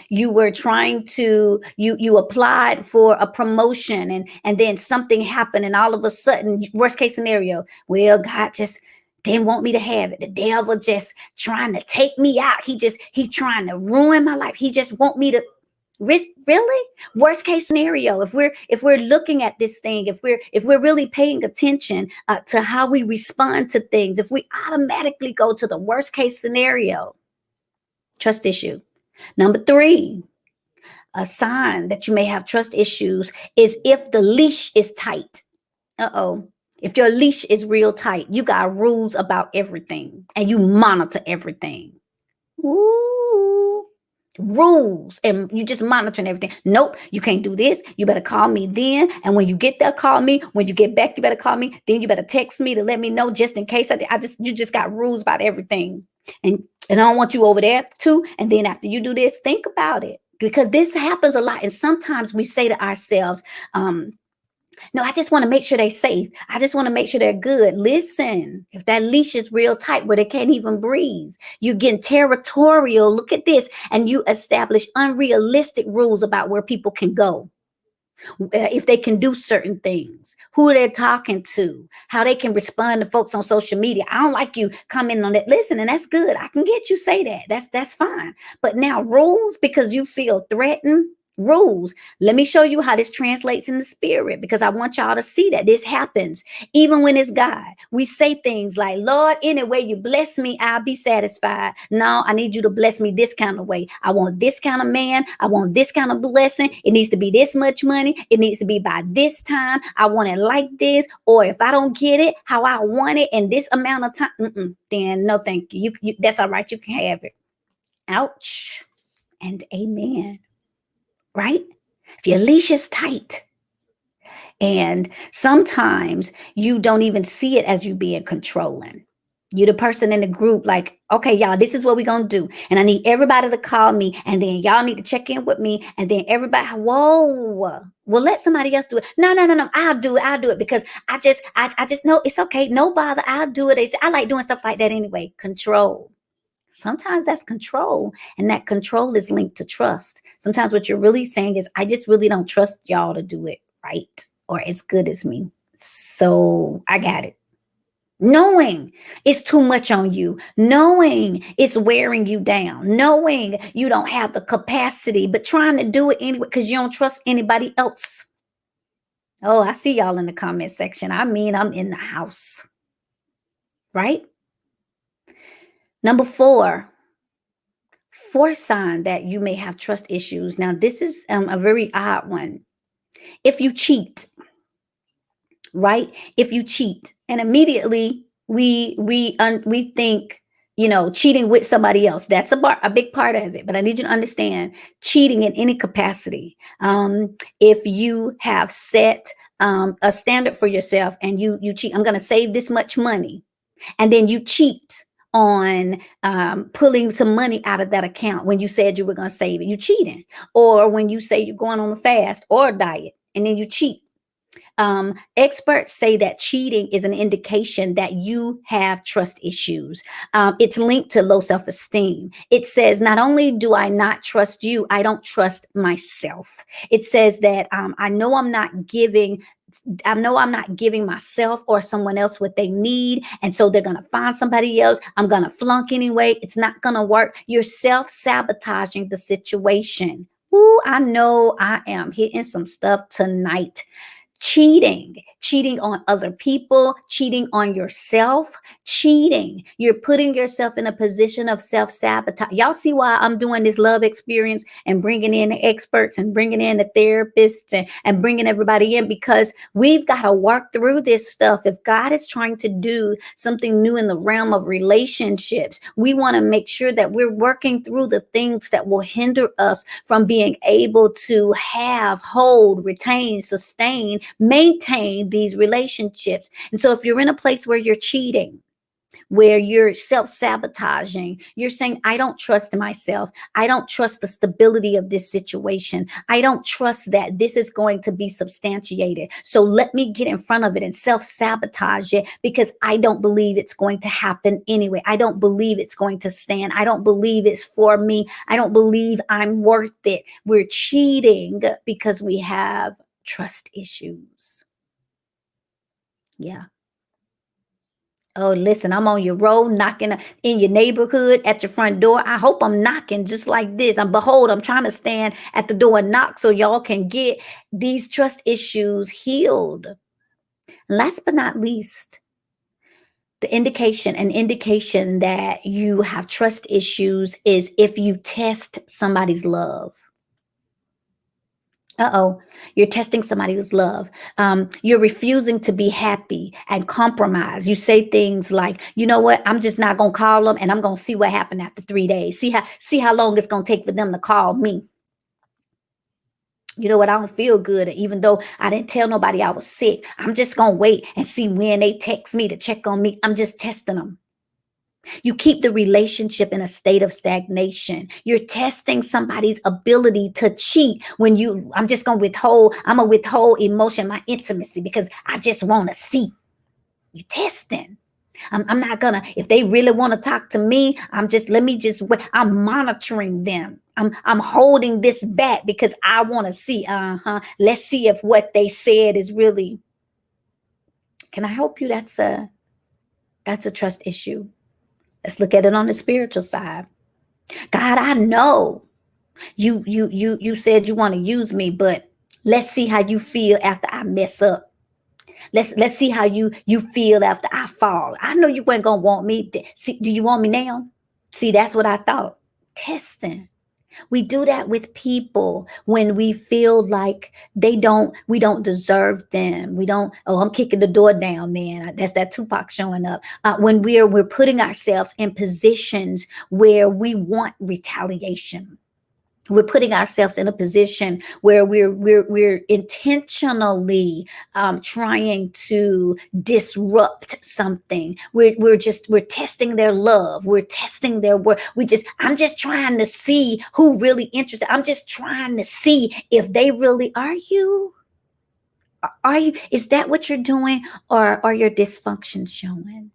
You were trying to you applied for a promotion and then something happened and all of a sudden, worst case scenario, well, God just didn't want me to have it. The devil just trying to take me out. He trying to ruin my life. He just want me to risk. Really? Worst case scenario, if we're looking at this thing, if we're really paying attention to how we respond to things, if we automatically go to the worst case scenario, trust issue. Number three, a sign that you may have trust issues is if the leash is tight. If your leash is real tight, you got rules about everything and you monitor everything. Ooh, rules, and you just monitoring everything. Nope, you can't do this. You better call me then. And when you get there, call me. When you get back, you better call me. Then you better text me to let me know just in case. You just got rules about everything. And I don't want you over there too. And then after you do this, think about it. Because this happens a lot. And sometimes we say to ourselves, no, I just want to make sure they're safe. I just want to make sure they're good. Listen, if that leash is real tight where they can't even breathe, you're getting territorial. Look at this. And you establish unrealistic rules about where people can go, if they can do certain things, who they're talking to, how they can respond to folks on social media. I don't like you commenting on that. Listen, and that's good. I can get you say that. That's fine. But now rules, because you feel threatened. Rules. Let me show you how this translates in the spirit, because I want y'all to see that this happens even when it's God. We say things like, Lord, any way you bless me, I'll be satisfied. No, I need you to bless me this kind of way. I want this kind of man. I want this kind of blessing. It needs to be this much money. It needs to be by this time. I want it like this. Or if I don't get it how I want it in this amount of time, then no, thank you. That's all right. You can have it. Ouch and amen. Right? If your leash is tight, and sometimes you don't even see it as you being controlling. You're the person in the group, like, okay, y'all, this is what we're going to do. And I need everybody to call me. And then y'all need to check in with me. And then everybody, whoa, well, let somebody else do it. No. I'll do it because I just know it's okay. No bother. I'll do it. I like doing stuff like that anyway. Control. Sometimes that's control, and that control is linked to trust. Sometimes what you're really saying is, I just really don't trust y'all to do it right or as good as me. So I got it. knowing it's too much on you, knowing it's wearing you down, knowing you don't have the capacity, but trying to do it anyway because you don't trust anybody else. Oh, I see y'all in the comment section. I mean, I'm in the house, right? Number fourth sign that you may have trust issues. Now, this is a very odd one. If you cheat, right? If you cheat, and immediately we think, cheating with somebody else. That's a big part of it. But I need you to understand, cheating in any capacity. If you have set a standard for yourself and you cheat, I'm going to save this much money, and then you cheat on pulling some money out of that account when you said you were going to save it, you cheating. Or when you say you're going on a fast or a diet and then you cheat. Experts say that cheating is an indication that you have trust issues. It's linked to low self esteem. It says, not only do I not trust you, I don't trust myself. It says that I know I'm not giving myself or someone else what they need. And so they're going to find somebody else. I'm going to flunk anyway. It's not going to work. You're self sabotaging the situation. Ooh, I know I am hitting some stuff tonight. Cheating on other people, cheating on yourself, cheating. You're putting yourself in a position of self sabotage. Y'all see why I'm doing this love experience and bringing in the experts and bringing in the therapists and bringing everybody in, because we've got to work through this stuff. If God is trying to do something new in the realm of relationships, we want to make sure that we're working through the things that will hinder us from being able to have, hold, retain, sustain, maintain these relationships. And so if you're in a place where you're cheating, where you're self-sabotaging, you're saying, I don't trust myself, I don't trust the stability of this situation, I don't trust that this is going to be substantiated, so let me get in front of it and self-sabotage it because I don't believe it's going to happen anyway, I don't believe it's going to stand, I don't believe it's for me, I don't believe I'm worth it. We're cheating because we have trust issues. Yeah. Oh, listen, I'm on your road, knocking in your neighborhood at your front door. I hope I'm knocking just like this. I'm trying to stand at the door and knock so y'all can get these trust issues healed. Last but not least, an indication that you have trust issues is if you test somebody's love. Uh-oh, you're testing somebody's love. You're refusing to be happy and compromise. You say things like, you know what, I'm just not gonna call them and I'm gonna see what happened after 3 days. See how long it's gonna take for them to call me. You know what, I don't feel good. Even though I didn't tell nobody I was sick, I'm just gonna wait and see when they text me to check on me. I'm just testing them. You keep the relationship in a state of stagnation. You're testing somebody's ability to cheat when I'm going to withhold emotion, my intimacy, because I just want to see. You testing. I'm not gonna, if they really want to talk to me, wait. I'm monitoring them. I'm holding this back because I want to see. Let's see if what they said is really. Can I help you? That's a trust issue. Let's look at it on the spiritual side. God, I know you said you want to use me, but let's see how you feel after I mess up. Let's see how you feel after I fall. I know you weren't gonna want me. See, do you want me now? See, that's what I thought. Testing. We do that with people when we feel like we don't deserve them. We don't, oh, I'm kicking the door down, man. That's that Tupac showing up. When we're putting ourselves in positions where we want retaliation. We're putting ourselves in a position where we're intentionally trying to disrupt something. We're testing their love. We're testing their word. I'm just trying to see who really interested. I'm just trying to see if they really are you. Are you? Is that what you're doing, or are your dysfunctions showing?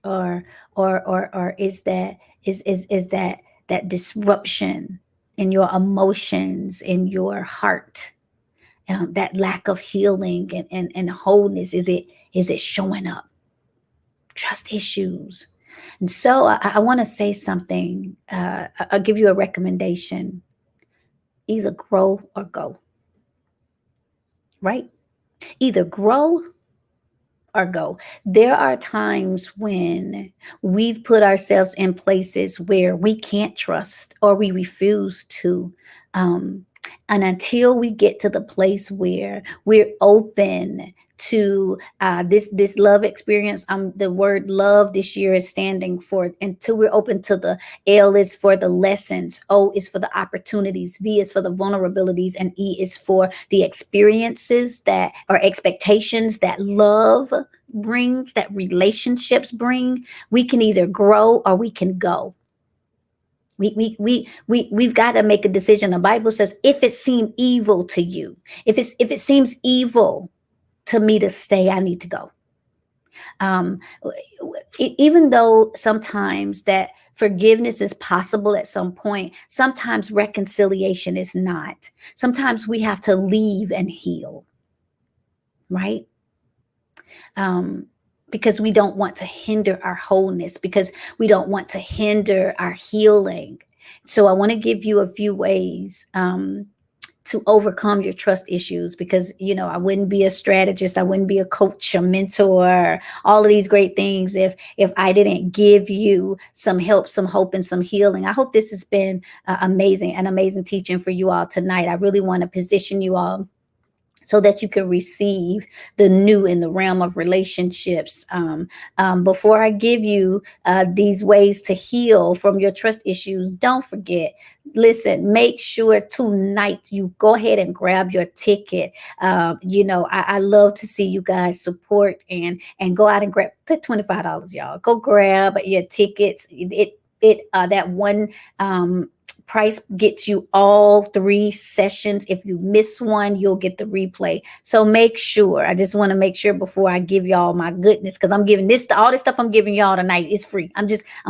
or or is that disruption in your emotions, in your heart, that lack of healing and wholeness, Is it showing up? Trust issues. And so I want to say something. I'll give you a recommendation. Either grow or go, right? Either grow or go. There are times when we've put ourselves in places where we can't trust or we refuse to. Um, and until we get to the place where we're open to this love experience, the word love this year is standing for, until we're open to the L is for the lessons, O is for the opportunities, V is for the vulnerabilities, and E is for the experiences that or expectations that love brings, that relationships bring. We can either grow or we can go. We've got to make a decision. The Bible says, if it seem evil to you, if it seems evil to me to stay, I need to go. um Even though sometimes that forgiveness is possible at some point, sometimes reconciliation is not. Sometimes we have to leave and heal, right? um, because we don't want to hinder our wholeness, because we don't want to hinder our healing. So I want to give you a few ways to overcome your trust issues, because I wouldn't be a strategist, I wouldn't be a coach, a mentor, all of these great things if I didn't give you some help, some hope, and some healing. I hope this has been an amazing teaching for you all tonight. I really want to position you all so that you can receive the new in the realm of relationships. Before I give you these ways to heal from your trust issues, don't forget, listen, make sure tonight you go ahead and grab your ticket. I love to see you guys support and go out and grab the $25, y'all. Go grab your tickets. That one price gets you all 3 sessions. If you miss one, you'll get the replay. So make sure, I just want to make sure before I give y'all my goodness, because I'm giving all this stuff I'm giving y'all tonight is free. I'm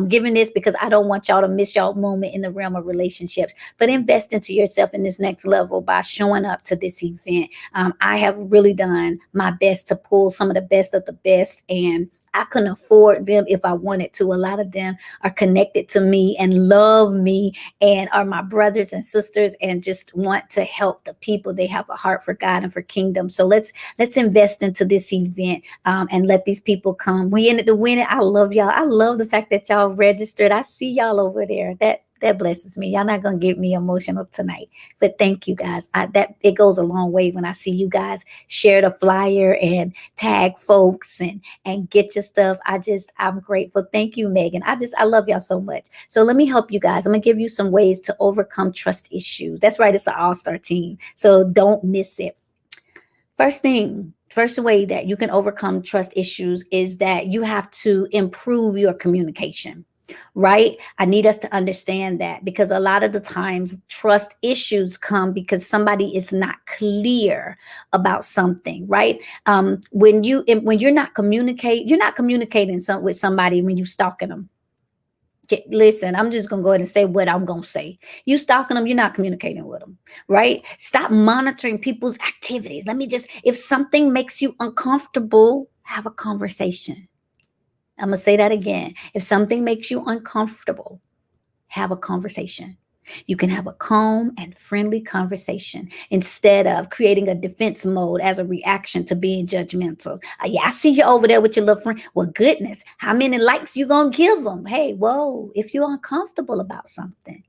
giving this because I don't want y'all to miss y'all moment in the realm of relationships. But invest into yourself in this next level by showing up to this event. I have really done my best to pull some of the best of the best, and I couldn't afford them if I wanted to. A lot of them are connected to me and love me and are my brothers and sisters and just want to help the people. They have a heart for God and for kingdom. So let's invest into this event, and let these people come. We ended up winning. I love y'all. I love the fact that y'all registered. I see y'all over there. That blesses me. Y'all not gonna get me emotional tonight, but thank you guys. That it goes a long way when I see you guys share the flyer and tag folks and get your stuff. I'm grateful. Thank you, Megan. I love y'all so much. So let me help you guys. I'm gonna give you some ways to overcome trust issues. That's right, it's an all-star team. So don't miss it. First way that you can overcome trust issues is that you have to improve your communication. Right? I need us to understand that, because a lot of the times trust issues come because somebody is not clear about something, right? When you're not communicating with somebody when you stalking them. Listen, I'm just gonna go ahead and say what I'm gonna say. You stalking them, you're not communicating with them, right? Stop monitoring people's activities. If something makes you uncomfortable, have a conversation. I'm gonna say that again. If something makes you uncomfortable, have a conversation. You can have a calm and friendly conversation instead of creating a defense mode as a reaction to being judgmental. Yeah, I see you over there with your little friend. Well, goodness, how many likes you gonna give them? Hey, whoa! If you're uncomfortable about something,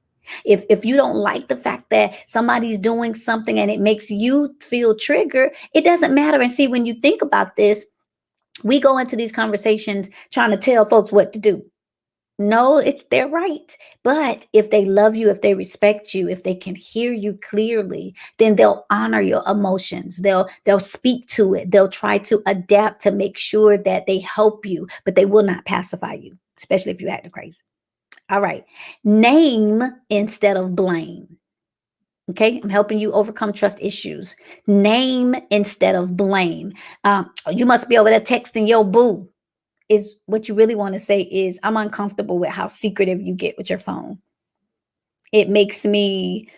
if you don't like the fact that somebody's doing something and it makes you feel triggered, it doesn't matter. And see, when you think about this, we go into these conversations trying to tell folks what to do. No, it's their right. But if they love you, if they respect you, if they can hear you clearly, then they'll honor your emotions. They'll speak to it. They'll try to adapt to make sure that they help you, but they will not pacify you, especially if you act crazy. All right. Name instead of blame. Okay, I'm helping you overcome trust issues. Name instead of blame. You must be over there texting your boo. Is what you really want to say is, I'm uncomfortable with how secretive you get with your phone. It makes me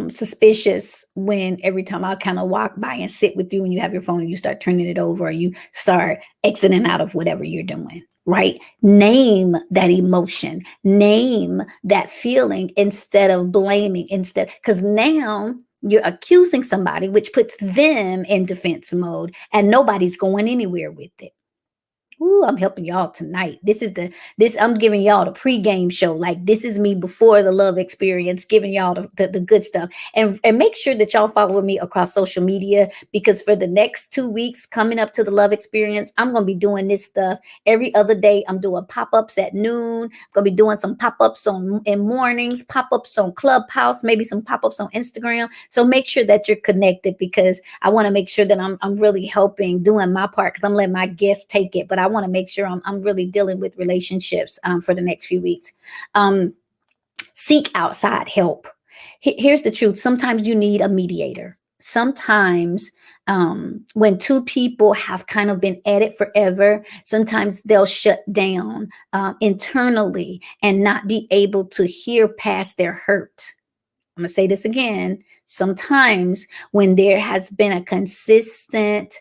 suspicious when every time I kind of walk by and sit with you and you have your phone and you start turning it over or you start exiting out of whatever you're doing, right? Name that emotion, name that feeling instead of blaming, instead, because now you're accusing somebody, which puts them in defense mode and nobody's going anywhere with it. Ooh, I'm helping y'all tonight. This I'm giving y'all the pregame show. Like this is me before the love experience, giving y'all the good stuff. And make sure that y'all follow me across social media because for the next 2 weeks coming up to the love experience, I'm gonna be doing this stuff every other day. I'm doing pop-ups at noon. I'm gonna be doing some pop-ups on in mornings, pop-ups on Clubhouse, maybe some pop-ups on Instagram. So make sure that you're connected because I want to make sure that I'm really helping doing my part because I'm letting my guests take it. But I want to make sure I'm really dealing with relationships for the next few weeks. Um, Seek outside help. Here's the truth. Sometimes you need a mediator. Sometimes when two people have kind of been at it forever, sometimes they'll shut down internally and not be able to hear past their hurt. I'm going to say this again. Sometimes when there has been a consistent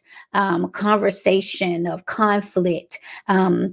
conversation of conflict,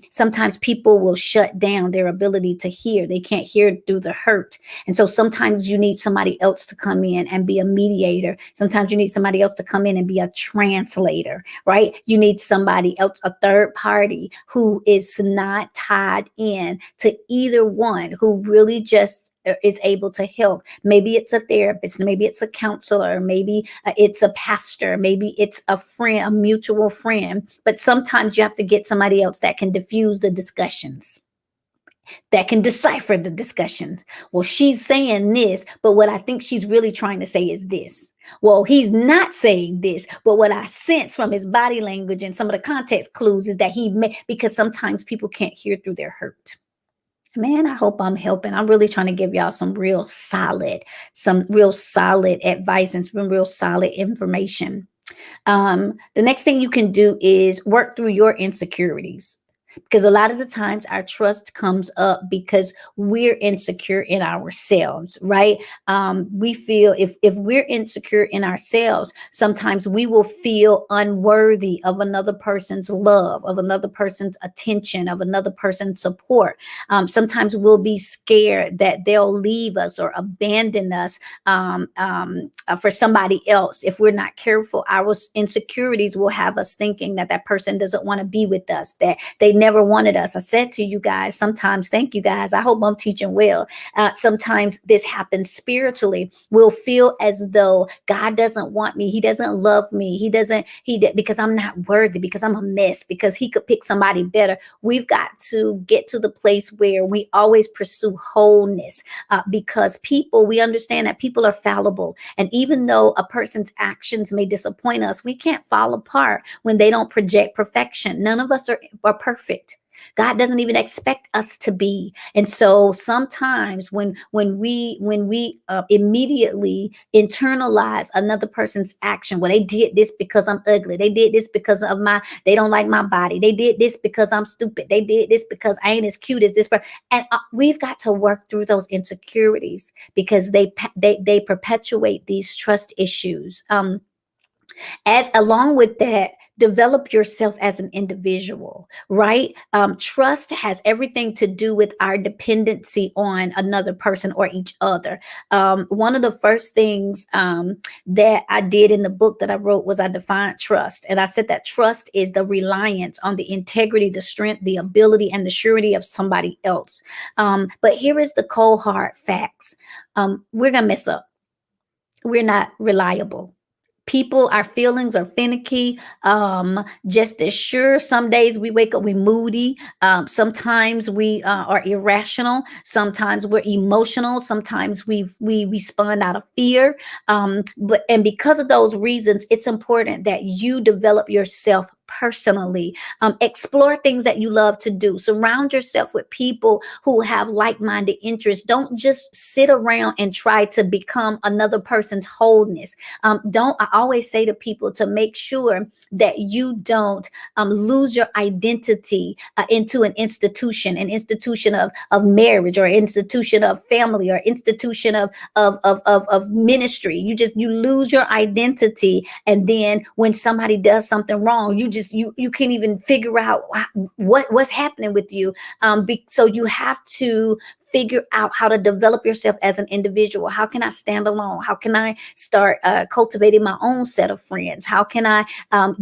sometimes people will shut down their ability to hear. They can't hear through the hurt. And so sometimes you need somebody else to come in and be a mediator. Sometimes you need somebody else to come in and be a translator, right? You need somebody else, a third party who is not tied in to either one, who really just is able to help. Maybe it's a therapist, maybe it's a counselor, maybe it's a pastor, maybe it's a friend, a mutual friend. But sometimes you have to get somebody else that can diffuse the discussions, that can decipher the discussions. Well, she's saying this, but what I think she's really trying to say is this. Well, he's not saying this, but what I sense from his body language and some of the context clues is that he may, because sometimes people can't hear through their hurt. Man, I hope I'm helping. I'm really trying to give y'all some real solid advice and some real solid information. The next thing you can do is work through your insecurities. Because a lot of the times our trust comes up because we're insecure in ourselves, right? We feel if we're insecure in ourselves, sometimes we will feel unworthy of another person's love, of another person's attention, of another person's support. Sometimes we'll be scared that they'll leave us or abandon us for somebody else. If we're not careful, our insecurities will have us thinking that that person doesn't want to be with us, that they never wanted us. I said to you guys, sometimes, thank you guys. I hope I'm teaching well. Sometimes this happens spiritually. We'll feel as though God doesn't want me. He doesn't love me. Because I'm not worthy, because I'm a mess, because he could pick somebody better. We've got to get to the place where we always pursue wholeness because we understand that people are fallible. And even though a person's actions may disappoint us, we can't fall apart when they don't project perfection. None of us are perfect. God doesn't even expect us to be. And so sometimes when we immediately internalize another person's action, well, they did this because I'm ugly. They did this because they don't like my body. They did this because I'm stupid. They did this because I ain't as cute as this person. And we've got to work through those insecurities because they perpetuate these trust issues. As along with that, develop yourself as an individual, right? Trust has everything to do with our dependency on another person or each other. One of the first things that I did in the book that I wrote was I defined trust. And I said that trust is the reliance on the integrity, the strength, the ability, and the surety of somebody else. But here is the cold hard facts. We're going to mess up. We're not reliable. People, our feelings are finicky. Just as sure, some days we wake up, we moody. Sometimes we are irrational. Sometimes we're emotional. Sometimes we respond out of fear. And because of those reasons, it's important that you develop yourself personally. Explore things that you love to do. Surround yourself with people who have like-minded interests. Don't just sit around and try to become another person's wholeness. Don't I always say to people to make sure that you don't lose your identity into an institution of marriage, or institution of family, or institution of ministry. You lose your identity, and then when somebody does something wrong, you can't even figure out what's happening with you. So you have to figure out how to develop yourself as an individual. How can I stand alone? How can I start cultivating my own set of friends? How can I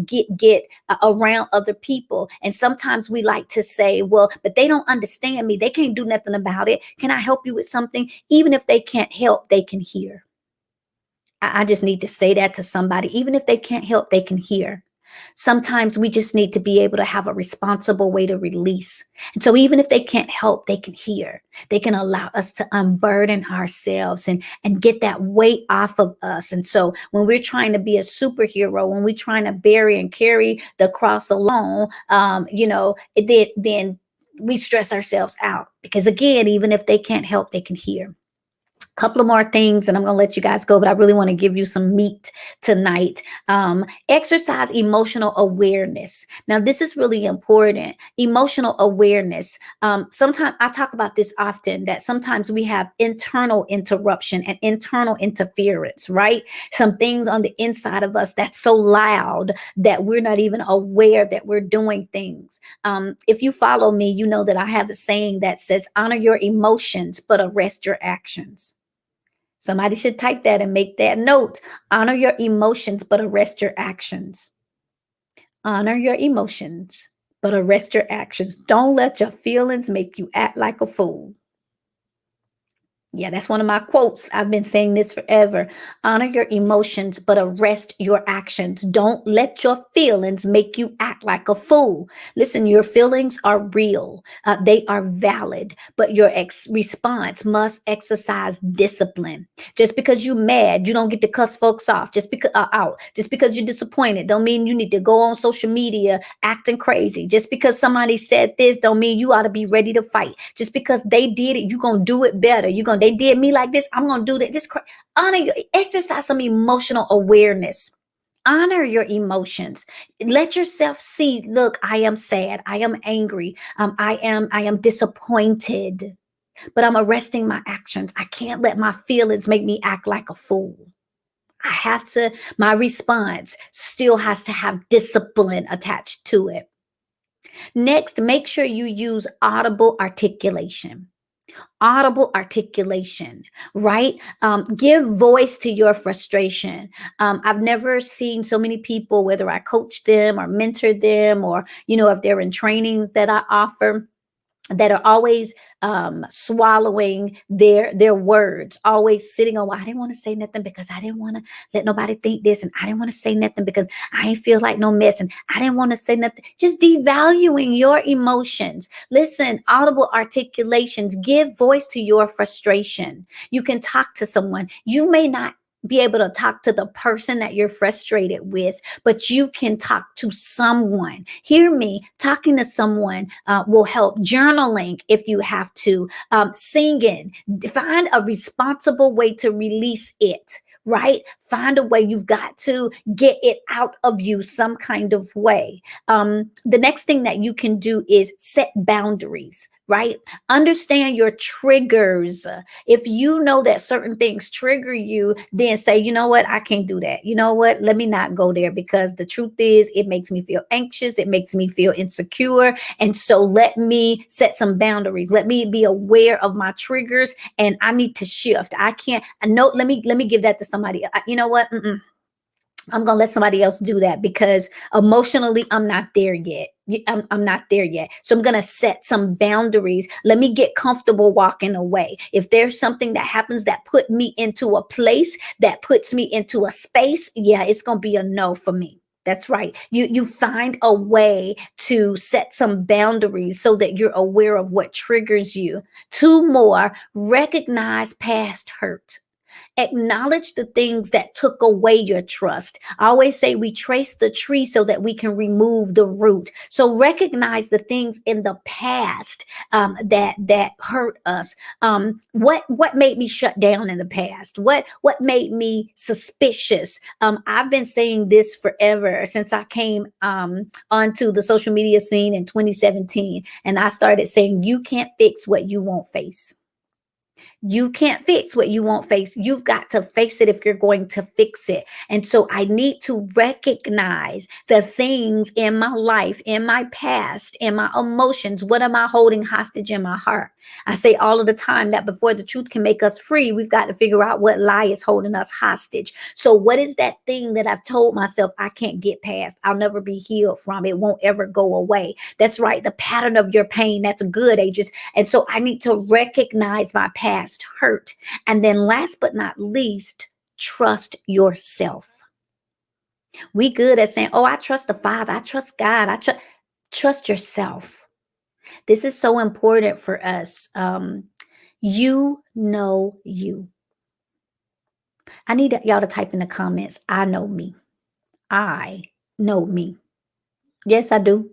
get around other people? And sometimes we like to say, well, but they don't understand me. They can't do nothing about it. Can I help you with something? Even if they can't help, they can hear. I just need to say that to somebody. Even if they can't help, they can hear. Sometimes we just need to be able to have a responsible way to release. And so even if they can't help, they can hear. They can allow us to unburden ourselves and get that weight off of us. And so when we're trying to be a superhero, when we're trying to bury and carry the cross alone, then we stress ourselves out, because again, even if they can't help, they can hear. Couple of more things and I'm going to let you guys go, but I really want to give you some meat tonight. Exercise emotional awareness. Now, this is really important. Emotional awareness. Sometimes I talk about this often, that sometimes we have internal interruption and internal interference, right? Some things on the inside of us that's so loud that we're not even aware that we're doing things. If you follow me, you know that I have a saying that says, honor your emotions, but arrest your actions. Somebody should type that and make that note. Honor your emotions, but arrest your actions. Honor your emotions, but arrest your actions. Don't let your feelings make you act like a fool. Yeah, that's one of my quotes. I've been saying this forever. Honor your emotions, but arrest your actions. Don't let your feelings make you act like a fool. Listen, your feelings are real. They are valid, but your response must exercise discipline. Just because you're mad, you don't get to cuss folks off. Just because you're disappointed, don't mean you need to go on social media acting crazy. Just because somebody said this, don't mean you ought to be ready to fight. Just because they did it, you're gonna do it better. They did me like this, I'm gonna do that. Honor your, exercise some emotional awareness. Honor your emotions. Let yourself see, look, I am sad, I am angry, I am disappointed, but I'm arresting my actions. I can't let my feelings make me act like a fool. I have to, my response still has to have discipline attached to it. Next, make sure you use audible articulation. Audible articulation, right? Give voice to your frustration. I've never seen so many people, whether I coach them or mentor them, or if they're in trainings that I offer, that are always swallowing their words, always sitting on, well, I didn't want to say nothing because I didn't want to let nobody think this, and I didn't want to say nothing because I ain't feel like no mess, and I didn't want to say nothing. Just devaluing your emotions. Listen, audible articulations, give voice to your frustration. You can talk to someone. You may not be able to talk to the person that you're frustrated with, but you can talk to someone. Hear me, talking to someone will help. Journaling if you have to, singing. Find a responsible way to release it, right? Find a way. You've got to get it out of you some kind of way. The next thing that you can do is set boundaries, right? Understand your triggers. If you know that certain things trigger you, then say, you know what, I can't do that. You know what, let me not go there, because the truth is it makes me feel anxious. It makes me feel insecure. And so let me set some boundaries. Let me be aware of my triggers, and I need to shift. I can't, I know, let me give that to somebody. You know what? I'm going to let somebody else do that, because emotionally, I'm not there yet. I'm not there yet. So I'm going to set some boundaries. Let me get comfortable walking away. If there's something that happens that put me into a place, that puts me into a space, yeah, it's going to be a no for me. That's right. You find a way to set some boundaries so that you're aware of what triggers you. Two more, recognize past hurt. Acknowledge the things that took away your trust. I always say we trace the tree so that we can remove the root. So recognize the things in the past that hurt us. What made me shut down in the past? What made me suspicious? I've been saying this forever since I came onto the social media scene in 2017, and I started saying you can't fix what you won't face. You can't fix what you won't face. You've got to face it if you're going to fix it. And so I need to recognize the things in my life, in my past, in my emotions. What am I holding hostage in my heart? I say all of the time that before the truth can make us free, we've got to figure out what lie is holding us hostage. So what is that thing that I've told myself I can't get past? I'll never be healed from. It won't ever go away. That's right. The pattern of your pain. That's good, ages. And so I need to recognize my past hurt. And then last but not least, trust yourself. We good at saying, oh, I trust the Father. I trust God. Trust yourself. This is so important for us. You know you. I need y'all to type in the comments, I know me. I know me. Yes, I do.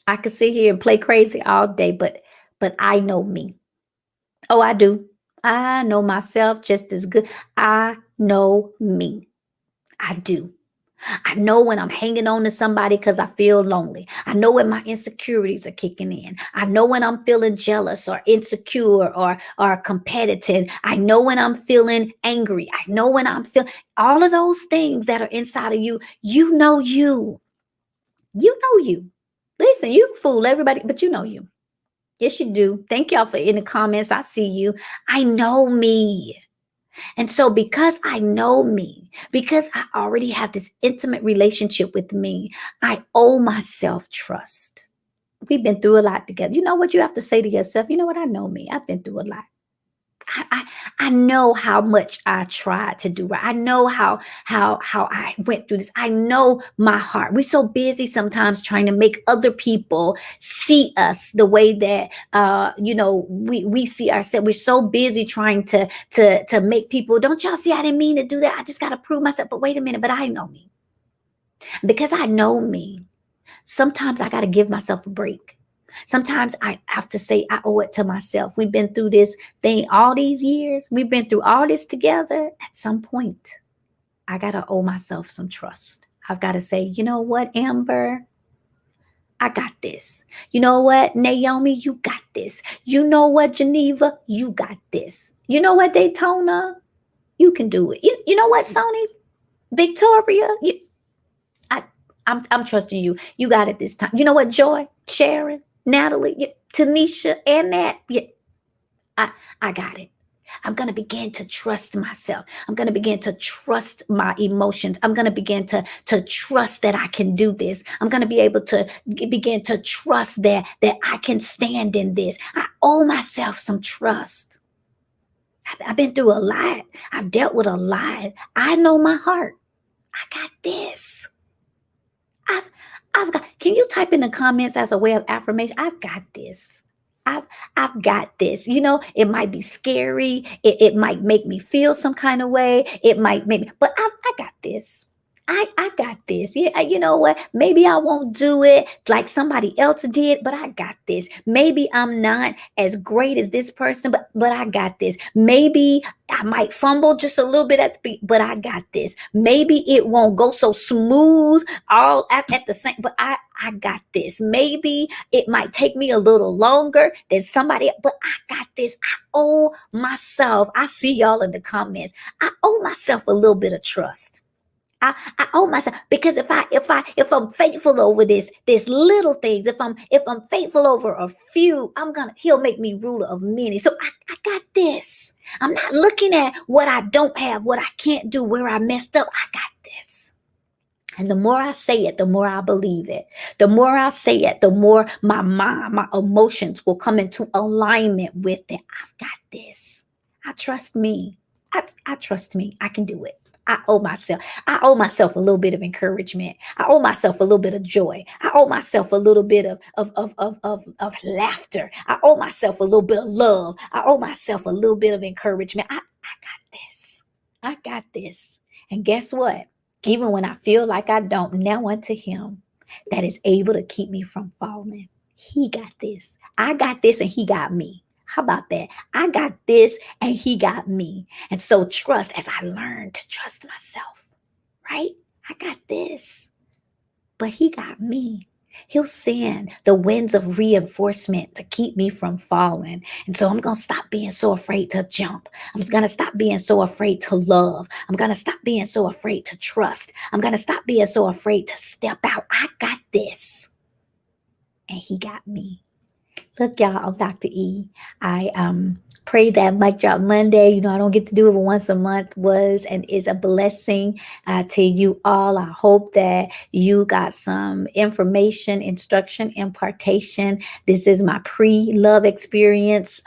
I could sit here and play crazy all day, but I know me. Oh, I do. I know myself just as good. I know me. I do. I know when I'm hanging on to somebody because I feel lonely. I know when my insecurities are kicking in. I know when I'm feeling jealous or insecure or competitive. I know when I'm feeling angry. I know when I'm feeling all of those things that are inside of you. You know you. You know you. Listen, you fool everybody, but you know you. Yes, you do. Thank y'all for in the comments. I see you. I know me. And so, because I know me, because I already have this intimate relationship with me, I owe myself trust. We've been through a lot together. You know what you have to say to yourself? You know what? I know me. I've been through a lot. I know how much I tried to do right. I know how I went through this. I know my heart. We're so busy sometimes trying to make other people see us the way that we see ourselves. We're so busy trying to make people, don't y'all see I didn't mean to do that. I just gotta prove myself. But wait a minute, but I know me. Because I know me, sometimes I gotta give myself a break. Sometimes I have to say I owe it to myself. We've been through this thing all these years. We've been through all this together. At some point, I got to owe myself some trust. I've got to say, you know what, Amber? I got this. You know what, Naomi? You got this. You know what, Geneva? You got this. You know what, Daytona? You can do it. You know what, Sony? Victoria? I, I'm trusting you. You got it this time. You know what, Joy? Sharon? Natalie, Tanisha, and that. Yeah, I, I got it. I'm going to begin to trust myself. I'm going to begin to trust my emotions. I'm going to begin to trust that I can do this. I'm going to be able to begin to trust that I can stand in this. I owe myself some trust. I've been through a lot. I've dealt with a lot. I know my heart. I got this. I've I've got, can you type in the comments as a way of affirmation? I've got this. I've got this. You know, it might be scary. It might make me feel some kind of way. It might make me, but I got this. I got this. Yeah, you know what? Maybe I won't do it like somebody else did, but I got this. Maybe I'm not as great as this person, but I got this. Maybe I might fumble just a little bit at the beat, but I got this. Maybe it won't go so smooth all at the same, but I got this. Maybe it might take me a little longer than somebody, but I got this. I owe myself. I see y'all in the comments. I owe myself a little bit of trust. I owe myself, because if I'm faithful over this little things, if I'm faithful over a few, he'll make me ruler of many. So I got this. I'm not looking at what I don't have, what I can't do, where I messed up. I got this. And the more I say it, the more I believe it. The more I say it, the more my mind, my emotions will come into alignment with it. I've got this. I trust me. I trust me. I can do it. I owe myself. I owe myself a little bit of encouragement. I owe myself a little bit of joy. I owe myself a little bit of laughter. I owe myself a little bit of love. I owe myself a little bit of encouragement. I got this. I got this. And guess what? Even when I feel like I don't, now unto him that is able to keep me from falling. He got this. I got this and he got me. How about that? I got this and he got me. And so trust as I learn to trust myself, right? I got this, but he got me. He'll send the winds of reinforcement to keep me from falling. And so I'm going to stop being so afraid to jump. I'm going to stop being so afraid to love. I'm going to stop being so afraid to trust. I'm going to stop being so afraid to step out. I got this. And he got me. Look, y'all, I'm Dr. E. I pray that Mic Drop Monday, I don't get to do it once a month, was and is a blessing to you all. I hope that you got some information, instruction, impartation. This is my pre-love experience,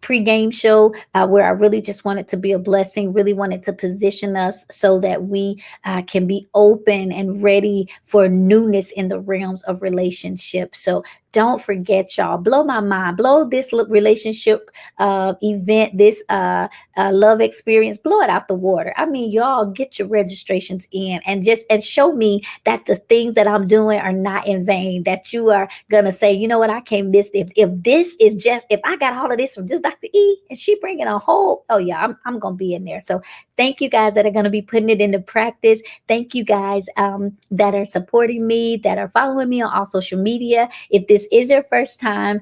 pre-game show where I really just wanted to be a blessing, really wanted to position us so that we can be open and ready for newness in the realms of relationships. So don't forget, y'all, blow my mind, blow this relationship event, this love experience, blow it out the water. I mean, y'all get your registrations in and show me that the things that I'm doing are not in vain, that you are gonna say, you know what, I can't miss this. If this is just, if I got all of this from just Dr. E and she bringing a whole, oh yeah, I'm gonna be in there. So thank you guys that are gonna be putting it into practice. Thank you guys that are supporting me, that are following me on all social media. If this is your first time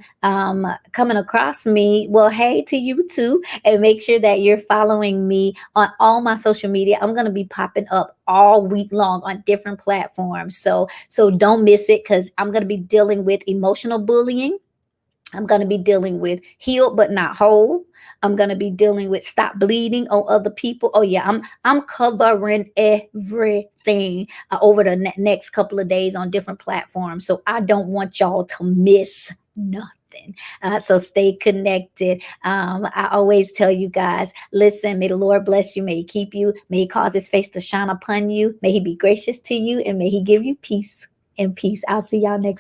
coming across me, well, hey to you too. And make sure that you're following me on all my social media. I'm going to be popping up all week long on different platforms. So don't miss it, because I'm going to be dealing with emotional bullying. I'm going to be dealing with healed but not whole. I'm going to be dealing with stop bleeding on other people. Oh yeah, I'm covering everything over the next couple of days on different platforms. So I don't want y'all to miss nothing. So stay connected. I always tell you guys, listen, may the Lord bless you. May he keep you. May he cause his face to shine upon you. May he be gracious to you, and may he give you peace and peace. I'll see y'all next